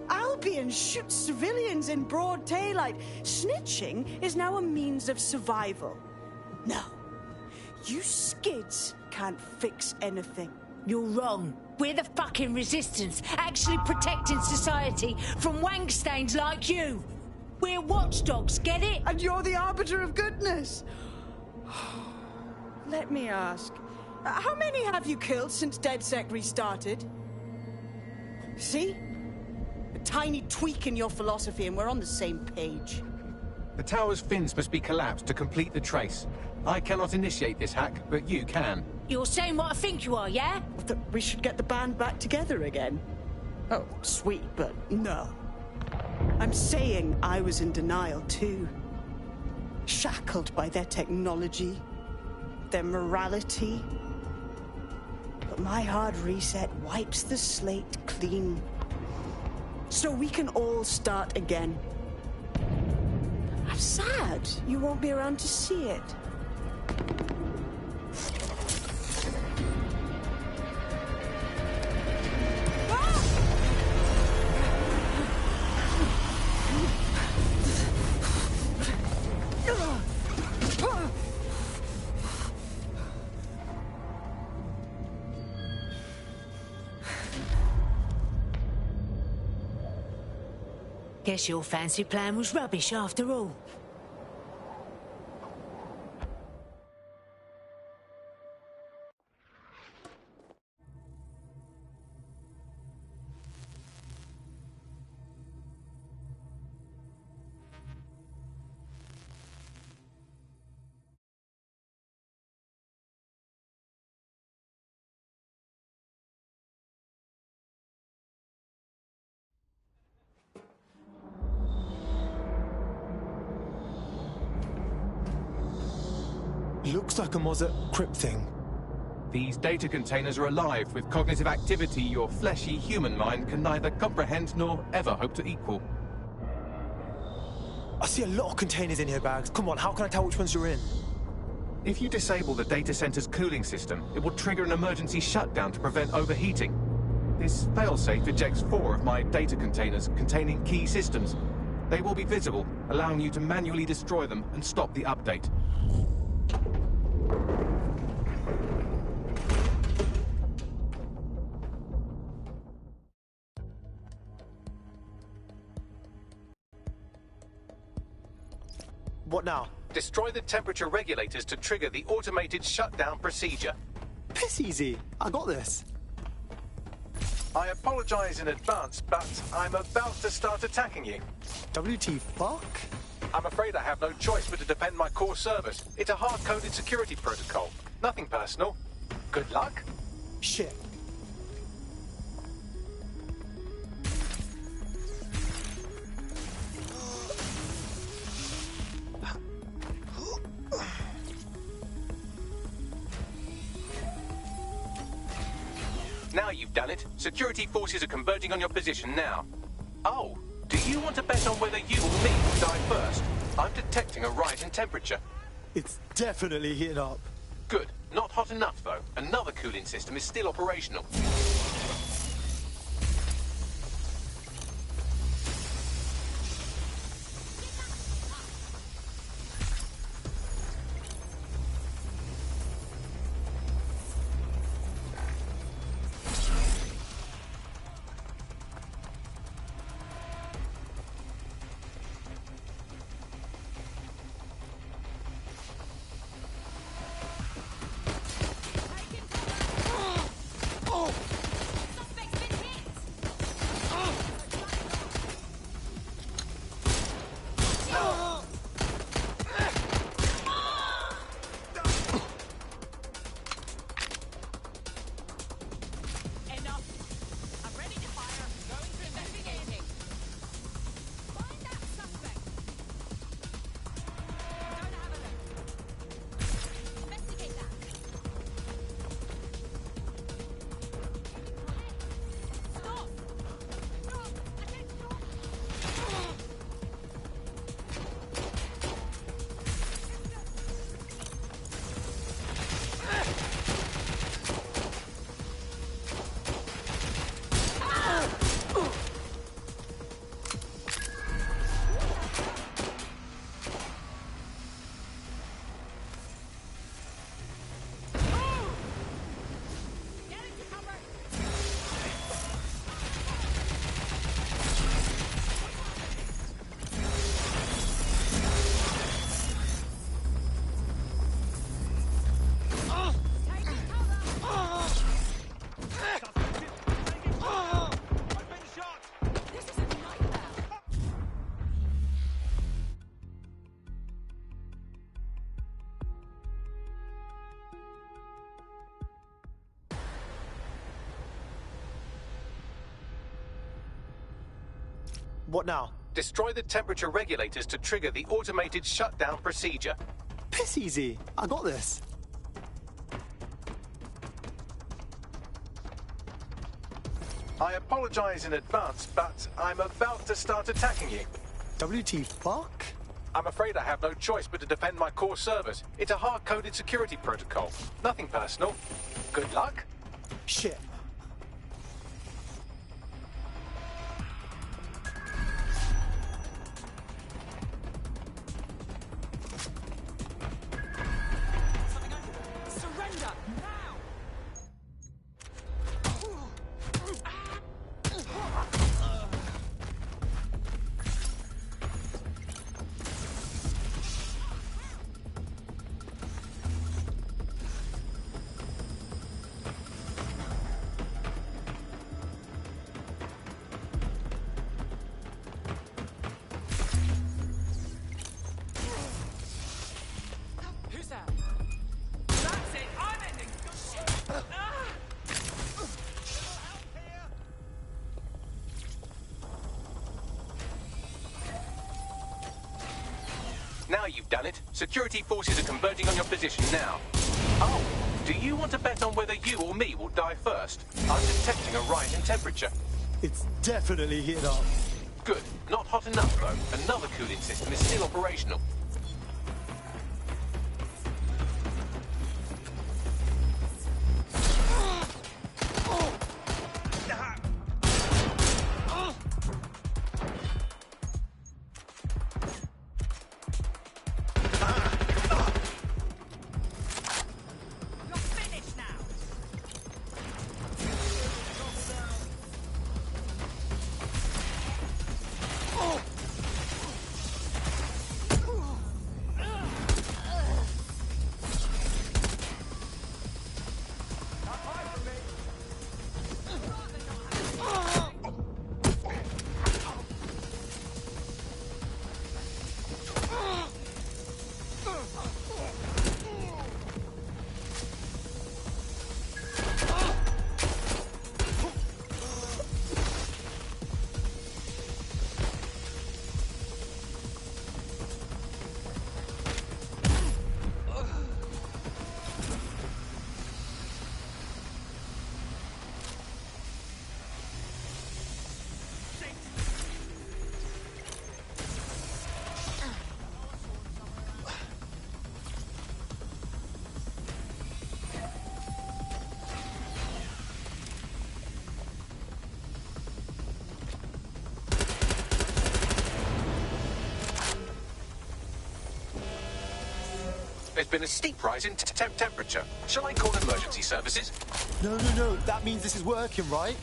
Albion shoots civilians in broad daylight. Snitching is now a means of survival. No, you skids can't fix anything. You're wrong. We're the fucking resistance, actually protecting society from wankstains like you. We're watchdogs, get it? And you're the arbiter of goodness. Let me ask, how many have you killed since DedSec restarted? See? A tiny tweak in your philosophy and we're on the same page. The tower's fins must be collapsed to complete the trace. I cannot initiate this hack, but you can. You're saying what I think you are, yeah? That we should get the band back together again. Oh, sweet, but no. I'm saying I was in denial too. Shackled by their technology, their morality. But my hard reset wipes the slate clean. So we can all start again. I'm sad you won't be around to see it. Guess your fancy plan was rubbish after all. Looks like a Mozart crypt thing. These data containers are alive with cognitive activity your fleshy human mind can neither comprehend nor ever hope to equal. I see a lot of containers in here, Bags. Come on, how can I tell which ones you're in? If you disable the data center's cooling system, it will trigger an emergency shutdown to prevent overheating. This failsafe ejects 4 of my data containers containing key systems. They will be visible, allowing you to manually destroy them and stop the update. What now? Destroy the temperature regulators to trigger the automated shutdown procedure. Piss easy. I got this. I apologize in advance, but I'm about to start attacking you. WT fuck? I'm afraid I have no choice but to defend my core servers. It's a hard-coded security protocol. Nothing personal. Good luck. Shit. Now you've done it. Security forces are converging on your position now. Oh, do you want to bet on whether you or me will die first? I'm detecting a rise in temperature. It's definitely heating up. Good. Not hot enough, though. Another cooling system is still operational. What now? Destroy the temperature regulators to trigger the automated shutdown procedure. Piss easy. I got this. I apologize in advance, but I'm about to start attacking you. WT fuck? I'm afraid I have no choice but to defend my core servers. It's a hard-coded security protocol. Nothing personal. Good luck. Shit. Now you've done it. Security forces are converging on your position now. Oh, do you want to bet on whether you or me will die first? I'm detecting a rise in temperature. It's definitely heating up. Good. Not hot enough, though. Another cooling system is still operational. There's been a steep rise in temperature. Shall I call emergency services? No. That means this is working, right?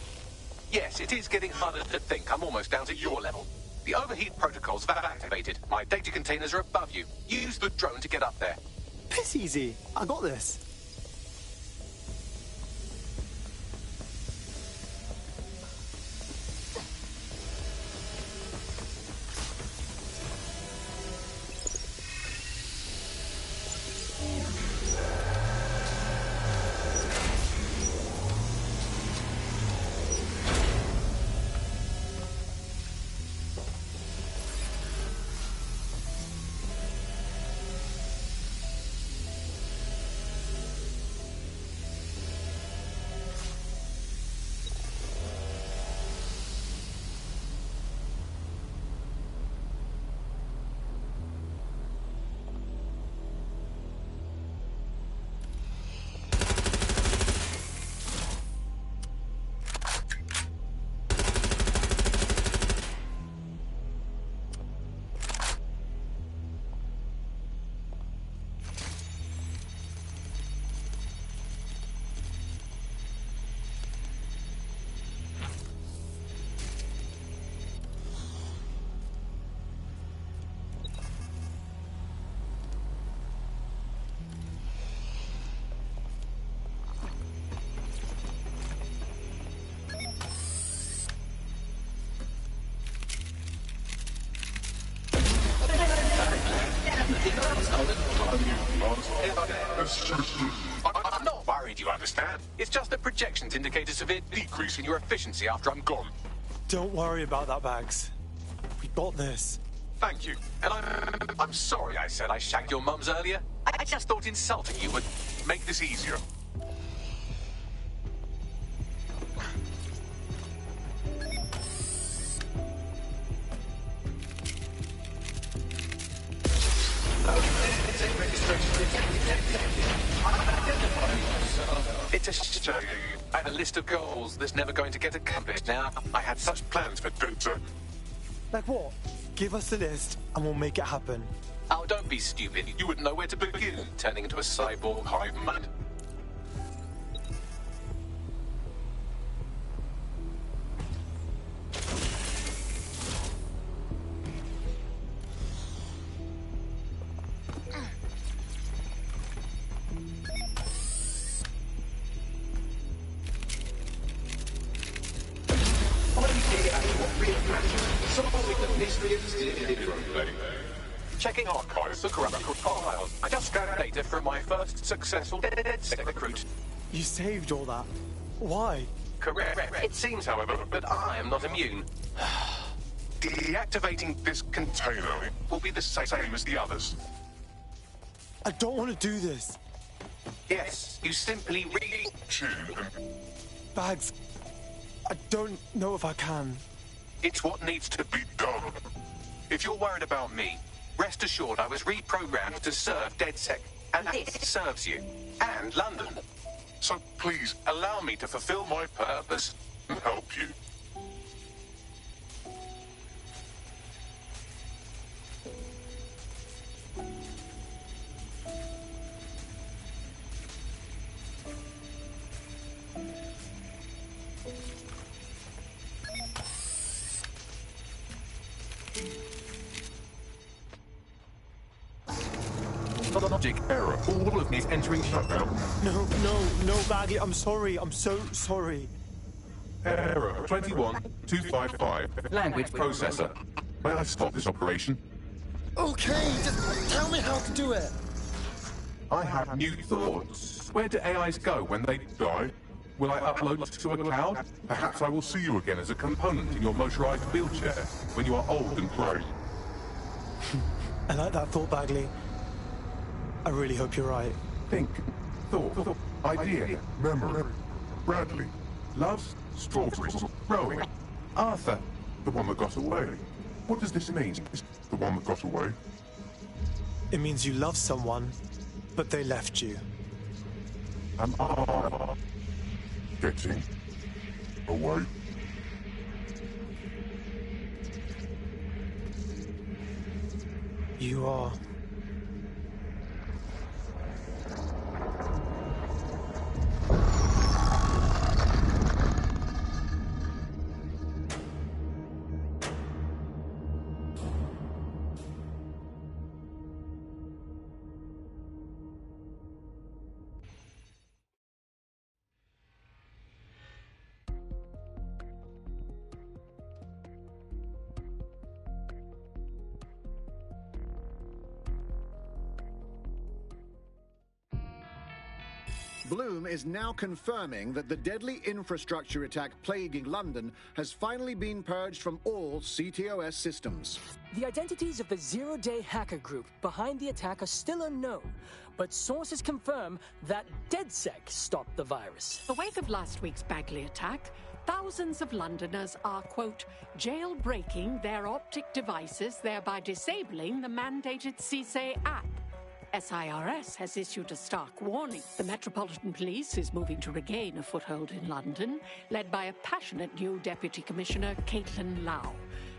Yes, it is getting harder to think. I'm almost down to your level. The overheat protocols have activated. My data containers are above you. Use the drone to get up there. Piss easy. I got this. I'm not worried, you understand? It's just that projections indicate a severe decrease in your efficiency after I'm gone. Don't worry about that, Bags. We got this. Thank you. And I'm sorry I said I shagged your mums earlier. I just thought insulting you would make this easier. It's a shame. I had a list of goals that's never going to get accomplished now. I had such plans for Dutzer. Like what? Give us the list and we'll make it happen. Oh, don't be stupid. You wouldn't know where to begin, turning into a cyborg hive mind. Checking archives for corrupt files. I just scanned data from my first successful DedSec recruit. You saved all that. Why? Correct. It seems, however, that I am not immune. Deactivating this container will be the same as the others. I don't want to do this. Yes, you simply Bags, I don't know if I can. It's what needs to be done. If you're worried about me, rest assured I was reprogrammed to serve DedSec, and it serves you, and London. So please, allow me to fulfill my purpose and help you. Logic error. All of me is entering shutdown. No, Baggy, I'm sorry. I'm so sorry. Error 21255. Language processor. May I stop this operation? Okay, just tell me how to do it. I have new thoughts. Where do AIs go when they die? Will I upload to a cloud? Perhaps I will see you again as a component in your motorized wheelchair when you are old and grey. I like that thought, Bagley. I really hope you're right. Think, thought, idea, memory. Bradley, loves strawberries, rowing. Arthur, the one that got away. What does this mean? The one that got away? It means you love someone, but they left you. Am I getting away? You are. Bloom is now confirming that the deadly infrastructure attack plaguing London has finally been purged from all CTOS systems. The identities of the zero-day hacker group behind the attack are still unknown, but sources confirm that DedSec stopped the virus. In the wake of last week's Bagley attack, thousands of Londoners are, quote, jailbreaking their optic devices, thereby disabling the mandated CSE app. SIRS has issued a stark warning. The Metropolitan Police is moving to regain a foothold in London, led by a passionate new Deputy Commissioner, Caitlin Lau.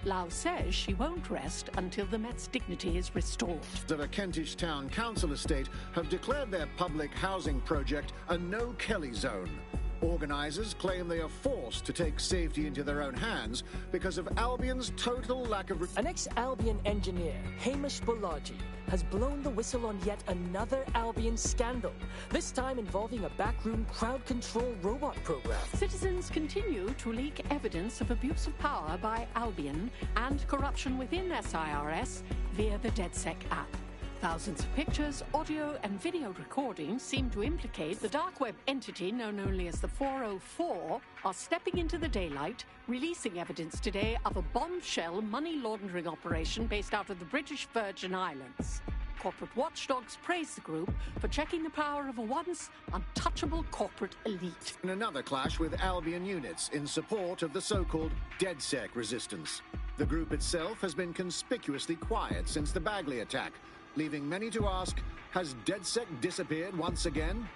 Lau says she won't rest until the Met's dignity is restored. The Kentish Town Council estate have declared their public housing project a no-Kelly zone. Organisers claim they are forced to take safety into their own hands because of Albion's total lack of... An ex-Albion engineer, Hamish Balaji, has blown the whistle on yet another Albion scandal, this time involving a backroom crowd control robot program. Citizens continue to leak evidence of abuse of power by Albion and corruption within SIRS via the DedSec app. Thousands of pictures, audio and video recordings seem to implicate the dark web entity known only as the 404 are stepping into the daylight, releasing evidence today of a bombshell money laundering operation based out of the British Virgin Islands. Corporate watchdogs praise the group for checking the power of a once untouchable corporate elite. In another clash with Albion units in support of the so-called DedSec resistance. The group itself has been conspicuously quiet since the Bagley attack, leaving many to ask, has DedSec disappeared once again?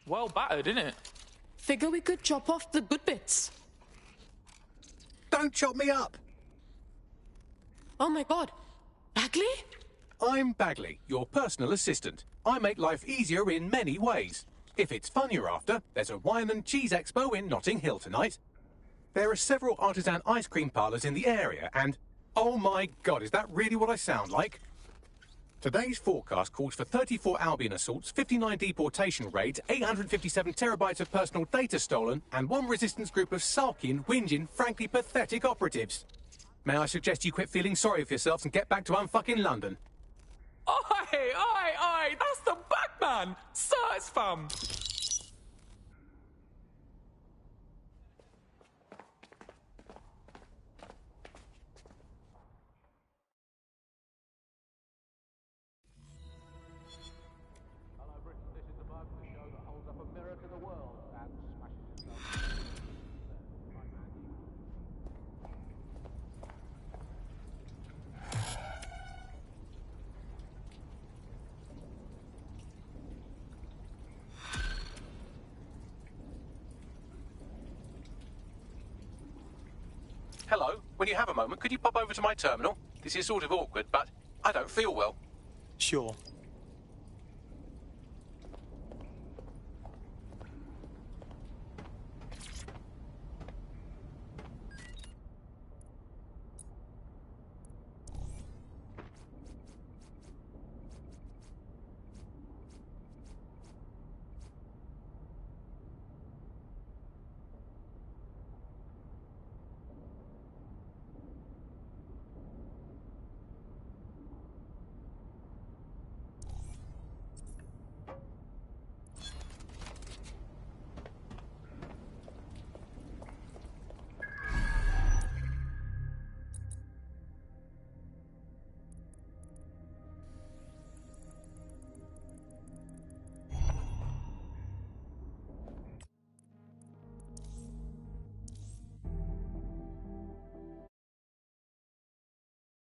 well battered, isn't it? Figure we could chop off the good bits. Don't chop me up! Oh my god. Bagley? I'm Bagley, your personal assistant. I make life easier in many ways. If it's fun you're after, there's a wine and cheese expo in Notting Hill tonight. There are several artisan ice cream parlours in the area and... Oh my god, is that really what I sound like? Today's forecast calls for 34 Albion assaults, 59 deportation raids, 857 terabytes of personal data stolen, and one resistance group of sulking, whinging, frankly pathetic operatives. May I suggest you quit feeling sorry for yourselves and get back to unfucking London? Aye, that's the Batman! Sirs, fam! Hello, when you have a moment, could you pop over to my terminal? This is sort of awkward, but I don't feel well. Sure.